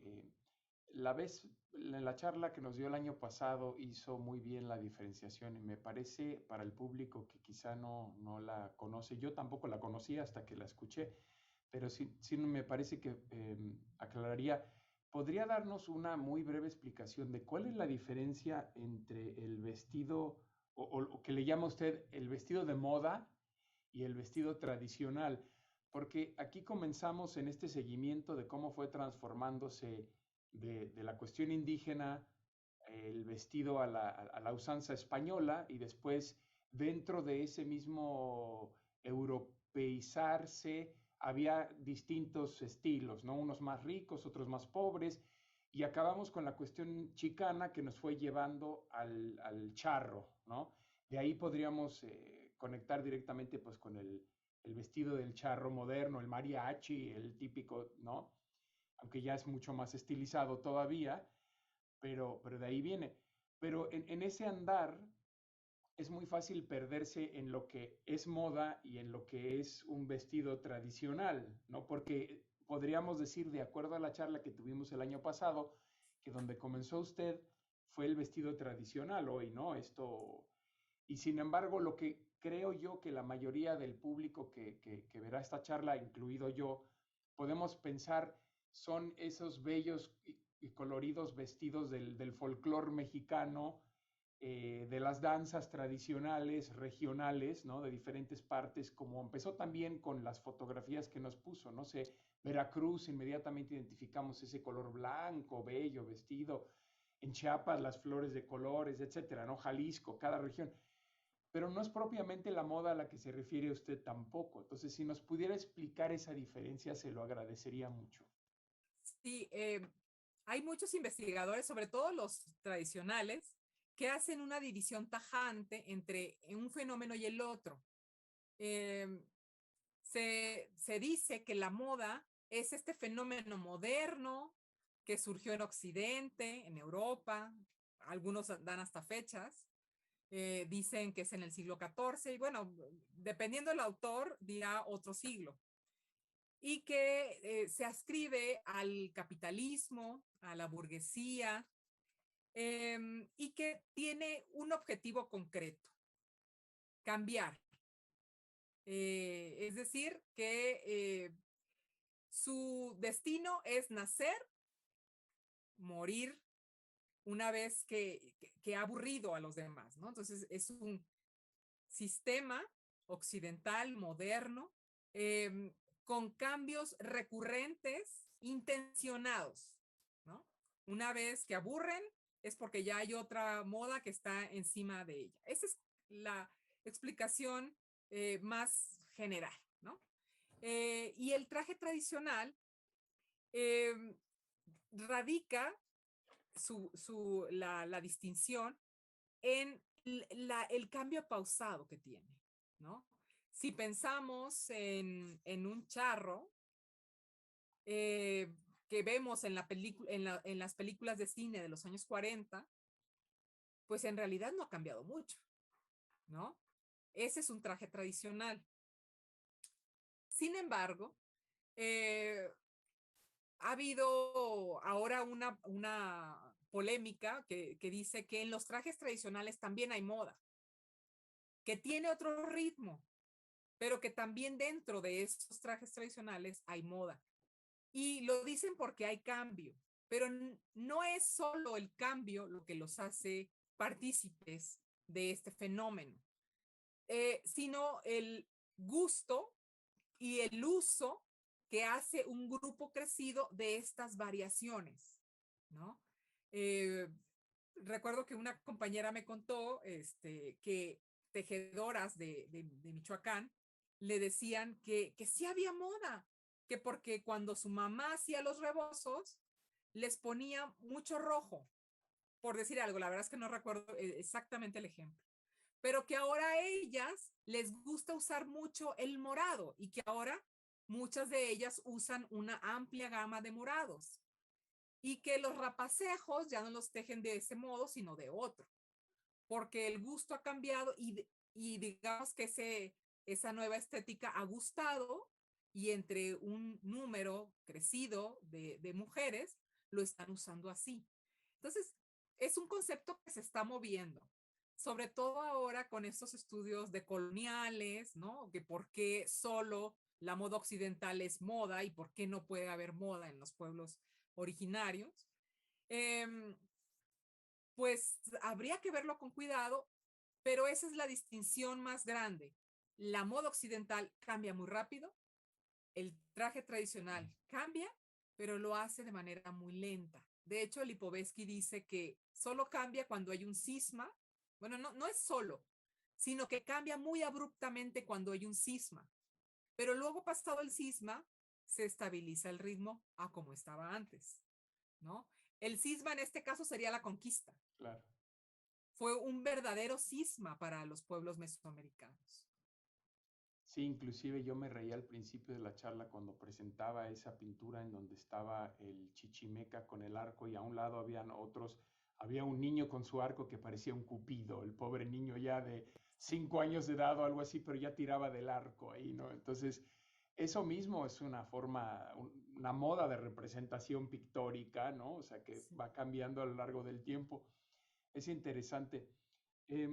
en la charla que nos dio el año pasado hizo muy bien la diferenciación y me parece para el público que quizá no la conoce, yo tampoco la conocía hasta que la escuché, pero sí me parece que aclararía, ¿podría darnos una muy breve explicación de cuál es la diferencia entre el vestido, o que le llama usted el vestido de moda y el vestido tradicional? Porque aquí comenzamos en este seguimiento de cómo fue transformándose de la cuestión indígena el vestido a la usanza española y después dentro de ese mismo europeizarse había distintos estilos, ¿no? Unos más ricos, otros más pobres, y acabamos con la cuestión chicana que nos fue llevando al charro, ¿no? De ahí podríamos conectar directamente pues con el vestido del charro moderno, el mariachi, el típico, ¿no? Aunque ya es mucho más estilizado todavía, pero de ahí viene. Pero en ese andar es muy fácil perderse en lo que es moda y en lo que es un vestido tradicional, ¿no? Porque podríamos decir, de acuerdo a la charla que tuvimos el año pasado, que donde comenzó usted fue el vestido tradicional hoy, ¿no? Y sin embargo, lo que creo yo que la mayoría del público que verá esta charla, incluido yo, podemos pensar son esos bellos y coloridos vestidos del folclore mexicano, de las danzas tradicionales, regionales, ¿no? De diferentes partes, como empezó también con las fotografías que nos puso, no sé, Veracruz, inmediatamente identificamos ese color blanco, bello, vestido, en Chiapas las flores de colores, etcétera, ¿no? Jalisco, cada región. Pero no es propiamente la moda a la que se refiere usted tampoco. Entonces, si nos pudiera explicar esa diferencia, se lo agradecería mucho. Sí, hay muchos investigadores, sobre todo los tradicionales, que hacen una división tajante entre un fenómeno y el otro. Eh, se dice que la moda es este fenómeno moderno que surgió en Occidente, en Europa, algunos dan hasta fechas, dicen que es en el siglo XIV, y bueno, dependiendo del autor, dirá otro siglo, y que se ascribe al capitalismo, a la burguesía, y que tiene un objetivo concreto, cambiar. Es decir, que su destino es nacer, morir, una vez que ha aburrido a los demás, ¿no? Entonces es un sistema occidental, moderno, con cambios recurrentes, intencionados, ¿no? Una vez que aburren, es porque ya hay otra moda que está encima de ella. Esa es la explicación más general, ¿no? Y el traje tradicional eh, radica la distinción en el cambio pausado que tiene, ¿no? Si pensamos en un charro, que vemos en, en las películas de cine de los años 40, pues en realidad no ha cambiado mucho, ¿no? Ese es un traje tradicional. Sin embargo, ha habido ahora una polémica que dice que en los trajes tradicionales también hay moda, que tiene otro ritmo, pero que también dentro de esos trajes tradicionales hay moda. Y lo dicen porque hay cambio, pero no es solo el cambio lo que los hace partícipes de este fenómeno, sino el gusto y el uso que hace un grupo crecido de estas variaciones, ¿no? Eh, Recuerdo que una compañera me contó que tejedoras de Michoacán le decían que sí había moda, que porque cuando su mamá hacía los rebozos, les ponía mucho rojo, por decir algo, la verdad es que no recuerdo exactamente el ejemplo, pero que ahora a ellas les gusta usar mucho el morado y que ahora muchas de ellas usan una amplia gama de morados y que los rapacejos ya no los tejen de ese modo, sino de otro, porque el gusto ha cambiado y digamos que esa nueva estética ha gustado y entre un número crecido de mujeres lo están usando así. Entonces, es un concepto que se está moviendo, sobre todo ahora con estos estudios de coloniales, ¿no? Que por qué solo la moda occidental es moda y por qué no puede haber moda en los pueblos originarios. Eh, pues habría que verlo con cuidado, pero esa es la distinción más grande. La moda occidental cambia muy rápido, el traje tradicional cambia, pero lo hace de manera muy lenta. De hecho, Lipovetsky dice que solo cambia cuando hay un cisma. Bueno, no es solo, sino que cambia muy abruptamente cuando hay un cisma. Pero luego, pasado el cisma, se estabiliza el ritmo a como estaba antes, ¿no? El cisma en este caso sería la conquista. Claro. Fue un verdadero cisma para los pueblos mesoamericanos. Sí, inclusive yo me reía al principio de la charla cuando presentaba esa pintura en donde estaba el chichimeca con el arco y a un lado habían otros, había un niño con su arco que parecía un cupido, el pobre niño ya de 5 años de edad o algo así, pero ya tiraba del arco ahí, ¿no? Entonces, eso mismo es una forma, una moda de representación pictórica, ¿no? O sea, que Sí. va cambiando a lo largo del tiempo. Es interesante. Eh,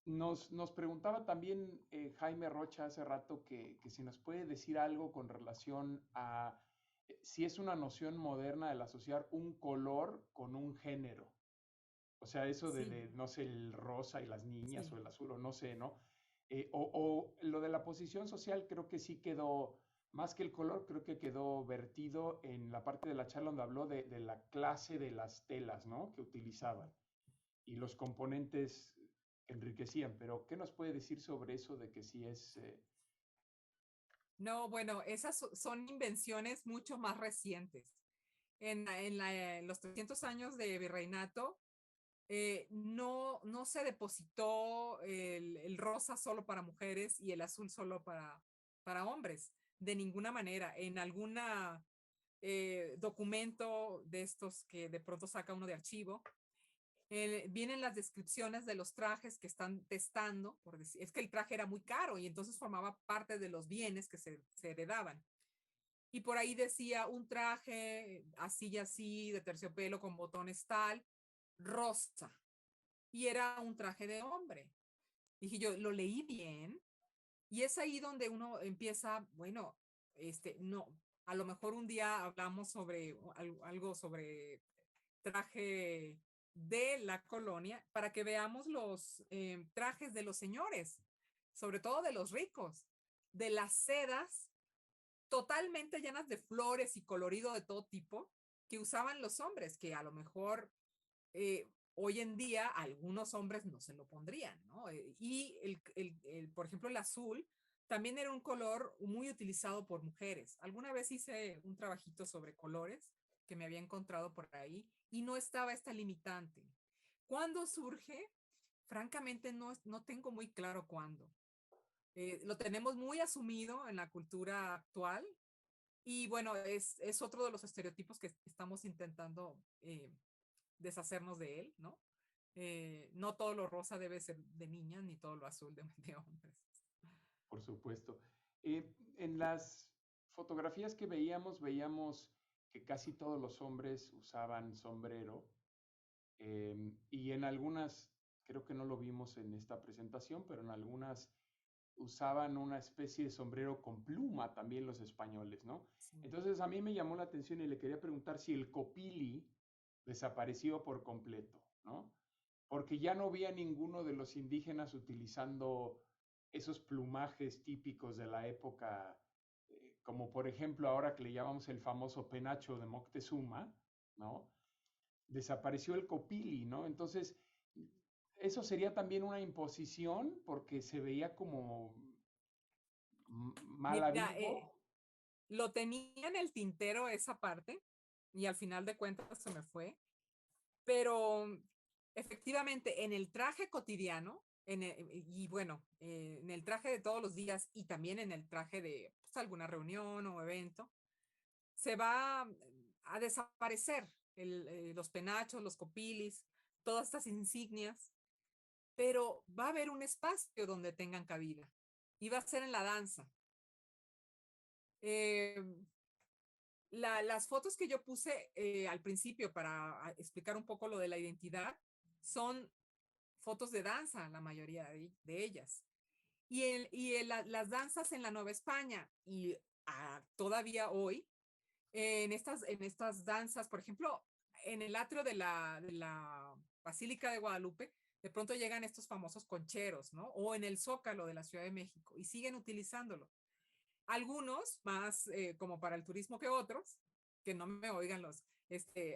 nos preguntaba también Jaime Rocha hace rato que si nos puede decir algo con relación a si es una noción moderna el asociar un color con un género. O sea, eso Sí, no sé, el rosa y las niñas sí. o el azul o no sé, ¿no? O lo de la posición social creo que sí quedó, más que el color, creo que quedó vertido en la parte de la charla donde habló de la clase de las telas, ¿no? Que utilizaban y los componentes enriquecían, pero ¿qué nos puede decir sobre eso de que sí es... No, bueno, esas son invenciones mucho más recientes. En los 300 años de virreinato, no se depositó el rosa solo para mujeres y el azul solo para hombres, de ninguna manera. En alguna documento de estos que de pronto saca uno de archivo, vienen las descripciones de los trajes que están testando, por decir, es que el traje era muy caro y entonces formaba parte de los bienes que se heredaban. Y por ahí decía un traje así y así, de terciopelo con botones tal, rosa. Y era un traje de hombre. Dije yo, lo leí bien. Y es ahí donde uno empieza, bueno, no, a lo mejor un día hablamos sobre algo sobre traje de la colonia para que veamos los trajes de los señores, sobre todo de los ricos, de las sedas totalmente llenas de flores y colorido de todo tipo que usaban los hombres, que a lo mejor hoy en día algunos hombres no se lo pondrían, ¿no? Y por ejemplo, el azul también era un color muy utilizado por mujeres. Alguna vez hice un trabajito sobre colores que me había encontrado por ahí y no estaba esta limitante. ¿Cuándo surge? Francamente, no tengo muy claro cuándo. Lo tenemos muy asumido en la cultura actual Y bueno, es otro de los estereotipos que estamos intentando deshacernos de él, ¿no? No todo lo rosa debe ser de niñas, ni todo lo azul de hombres. Por supuesto. En las fotografías que veíamos que casi todos los hombres usaban sombrero, y en algunas, creo que no lo vimos en esta presentación, pero en algunas usaban una especie de sombrero con pluma también los españoles, ¿no? Sí. Entonces a mí me llamó la atención y le quería preguntar si el copili desapareció por completo, ¿no? Porque ya no vi a ninguno de los indígenas utilizando esos plumajes típicos de la época, como por ejemplo ahora que le llamamos el famoso penacho de Moctezuma, ¿no? Desapareció el copili, ¿no? Entonces, eso sería también una imposición porque se veía como mal Mira, habido. lo tenía en el tintero esa parte y al final de cuentas se me fue, pero efectivamente en el traje cotidiano, y bueno, en el traje de todos los días y también en el traje de pues, alguna reunión o evento, se va a desaparecer los penachos, los copilis, todas estas insignias, pero va a haber un espacio donde tengan cabida y va a ser en la danza. Eh, las fotos que yo puse al principio para explicar un poco lo de la identidad son fotos de danza, la mayoría de ellas. Las danzas en la Nueva España y todavía hoy, en estas danzas, por ejemplo, en el atrio de la Basílica de Guadalupe, de pronto llegan estos famosos concheros, ¿no? O en el Zócalo de la Ciudad de México y siguen utilizándolo. Algunos más como para el turismo que otros, que no me oigan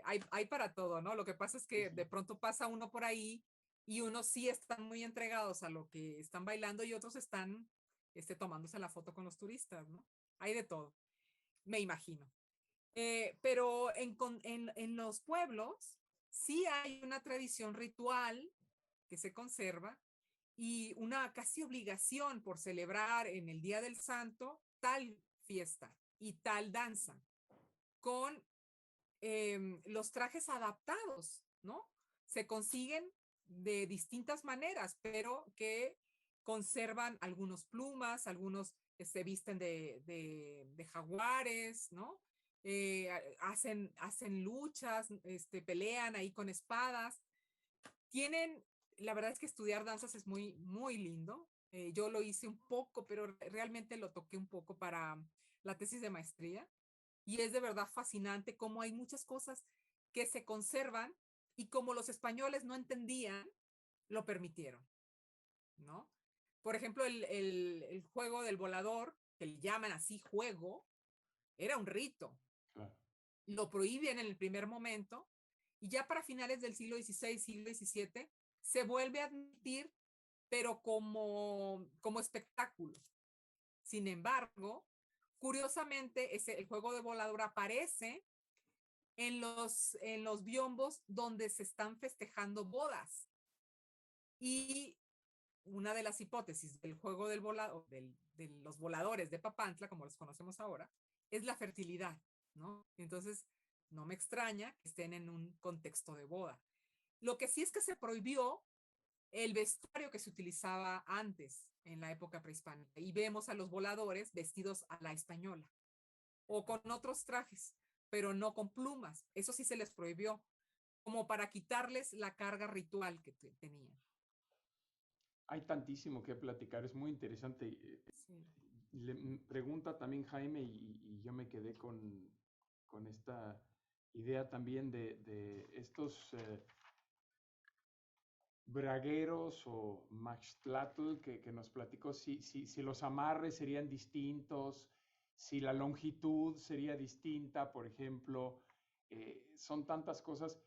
hay para todo, ¿no? Lo que pasa es Sí, que sí. de pronto pasa uno por ahí y unos sí están muy entregados a lo que están bailando y otros están tomándose la foto con los turistas, ¿no? Hay de todo, me imagino. Pero en los pueblos sí hay una tradición ritual que se conserva y una casi obligación por celebrar en el Día del Santo tal fiesta y tal danza con los trajes adaptados, ¿no? Se consiguen de distintas maneras, pero que conservan algunos plumas, algunos se visten de jaguares, ¿no? Hacen luchas, pelean ahí con espadas. Tienen, la verdad es que estudiar danzas es muy, muy lindo. Yo lo hice un poco, pero realmente lo toqué un poco para la tesis de maestría. Y es de verdad fascinante cómo hay muchas cosas que se conservan y como los españoles no entendían, lo permitieron, ¿no? Por ejemplo, el juego del volador, que le llaman así juego, era un rito. Claro. Lo prohíben en el primer momento y ya para finales del siglo XVI, siglo XVII, se vuelve a admitir, pero como espectáculo. Sin embargo, curiosamente, el juego de volador aparece en los biombos donde se están festejando bodas. Y una de las hipótesis del juego del volador, de los voladores de Papantla, como los conocemos ahora, es la fertilidad, ¿no? Entonces, no me extraña que estén en un contexto de boda. Lo que sí es que se prohibió el vestuario que se utilizaba antes en la época prehispánica y vemos a los voladores vestidos a la española o con otros trajes, pero no con plumas. Eso sí se les prohibió, como para quitarles la carga ritual que tenían. Hay tantísimo que platicar, es muy interesante. Sí. Le pregunta también Jaime y yo me quedé con esta idea también de estos bragueros o maxtlatl que nos platicó, si los amarres serían distintos, si la longitud sería distinta, por ejemplo. Son tantas cosas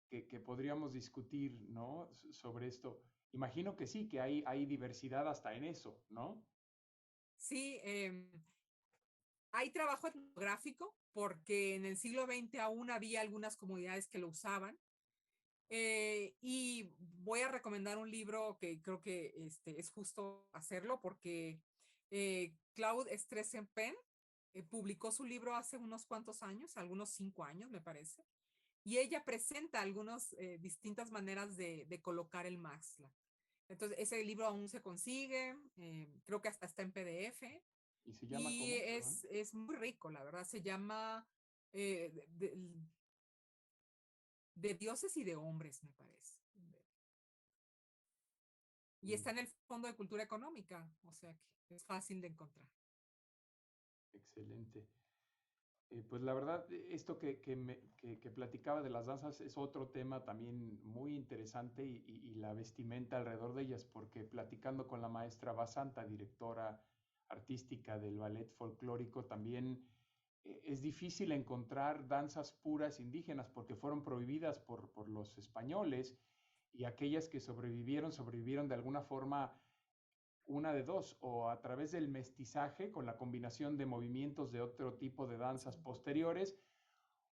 que podríamos discutir, ¿no? Sobre esto. Imagino que sí, que hay diversidad hasta en eso, ¿no? Sí, hay trabajo etnográfico porque en el siglo XX aún había algunas comunidades que lo usaban. Y voy a recomendar un libro que creo que es justo hacerlo porque Claude Stresenpen publicó su libro hace unos cuantos años, algunos 5 años, me parece, y ella presenta algunas distintas maneras de colocar el Maxtla. Entonces, ese libro aún se consigue, creo que hasta está en PDF, ¿Y se llama y cómo? Perdón. es muy rico, la verdad, se llama eh, de, de dioses y de hombres, me parece. Y Mm, está en el Fondo de Cultura Económica, o sea que es fácil de encontrar. excelente. Pues la verdad, esto que platicaba de las danzas es otro tema también muy interesante y la vestimenta alrededor de ellas, porque platicando con la maestra Basanta, directora artística del ballet folclórico, también es difícil encontrar danzas puras indígenas porque fueron prohibidas por los españoles y aquellas que sobrevivieron, sobrevivieron de alguna forma una de dos, o a través del mestizaje con la combinación de movimientos de otro tipo de danzas Sí. posteriores,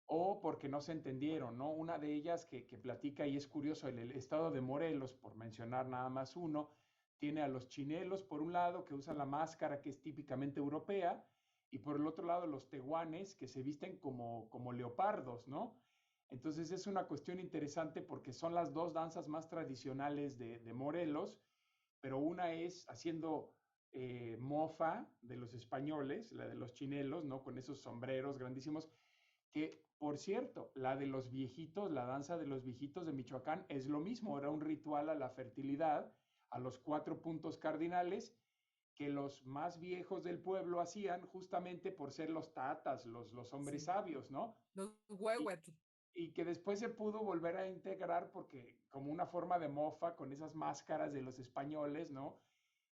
o porque no se entendieron, ¿no? Una de ellas que platica, y es curioso, el estado de Morelos, por mencionar nada más uno, tiene a los chinelos, por un lado, que usan la máscara que es típicamente europea, y por el otro lado los tehuanes, que se visten como leopardos, ¿no? Entonces es una cuestión interesante porque son las dos danzas más tradicionales de Morelos, pero una es haciendo mofa de los españoles, la de los chinelos, ¿no? Con esos sombreros grandísimos, que por cierto, la de los viejitos, la danza de los viejitos de Michoacán es lo mismo, era un ritual a la fertilidad, a los 4 puntos cardinales, que los más viejos del pueblo hacían justamente por ser los tatas, los hombres Sí. sabios, ¿no? Los Y, huehuetl. y que después se pudo volver a integrar porque como una forma de mofa con esas máscaras de los españoles, ¿no?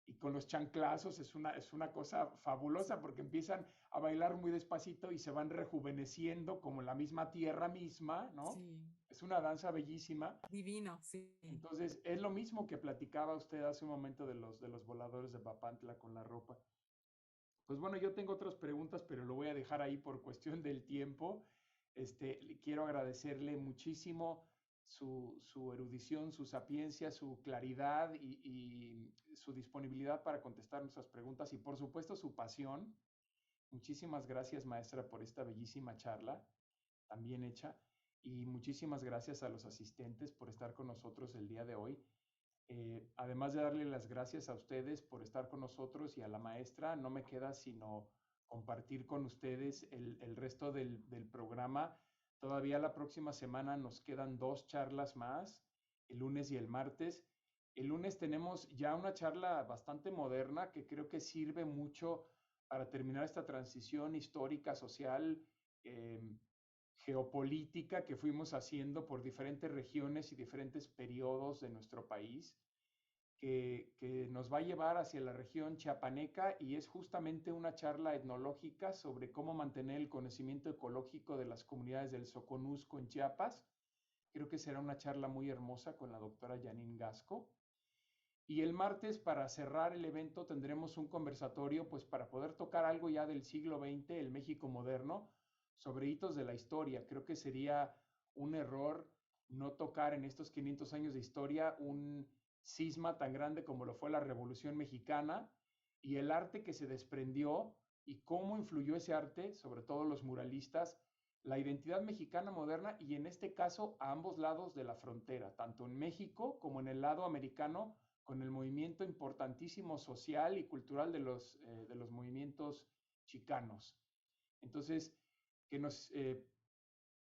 Y con los chanclazos es una cosa fabulosa porque empiezan a bailar muy despacito y se van rejuveneciendo como la misma tierra misma, ¿no? Sí. Es una danza bellísima. Divino, sí. Entonces, es lo mismo que platicaba usted hace un momento de los voladores de Papantla con la ropa. Pues bueno, yo tengo otras preguntas, pero lo voy a dejar ahí por cuestión del tiempo. Quiero agradecerle muchísimo su erudición, su sapiencia, su claridad y su disponibilidad para contestar nuestras preguntas y por supuesto su pasión. Muchísimas gracias, maestra, por esta bellísima charla, tan bien hecha. Y muchísimas gracias a los asistentes por estar con nosotros el día de hoy. Además de darle las gracias a ustedes por estar con nosotros y a la maestra, no me queda sino compartir con ustedes el resto del programa. Todavía la próxima semana nos quedan 2 charlas más, el lunes y el martes. El lunes tenemos ya una charla bastante moderna que creo que sirve mucho para terminar esta transición histórica, social, eh, geopolítica que fuimos haciendo por diferentes regiones y diferentes periodos de nuestro país, que nos va a llevar hacia la región chiapaneca y es justamente una charla etnológica sobre cómo mantener el conocimiento ecológico de las comunidades del Soconusco en Chiapas. Creo que será una charla muy hermosa con la doctora Janine Gasco. Y el martes, para cerrar el evento, tendremos un conversatorio, pues para poder tocar algo ya del siglo XX, el México moderno, sobre hitos de la historia. Creo que sería un error no tocar en estos 500 años de historia un cisma tan grande como lo fue la Revolución Mexicana y el arte que se desprendió y cómo influyó ese arte, sobre todo los muralistas, la identidad mexicana moderna y en este caso a ambos lados de la frontera, tanto en México como en el lado americano, con el movimiento importantísimo social y cultural de los movimientos chicanos. Entonces, que nos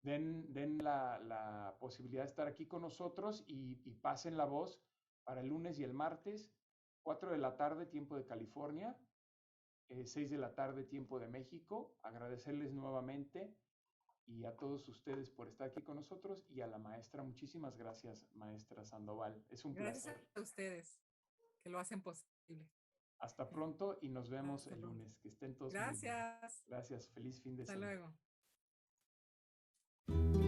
den la posibilidad de estar aquí con nosotros y pasen la voz para el lunes y el martes, 4 de la tarde, tiempo de California, 6 de la tarde, tiempo de México. Agradecerles nuevamente y a todos ustedes por estar aquí con nosotros y a la maestra, muchísimas gracias, maestra Sandoval. Es un Gracias placer. a ustedes que lo hacen posible. Hasta pronto y nos vemos Hasta el luego. lunes. Que estén todos muy bien. Gracias. Gracias. Feliz fin de Hasta semana. luego.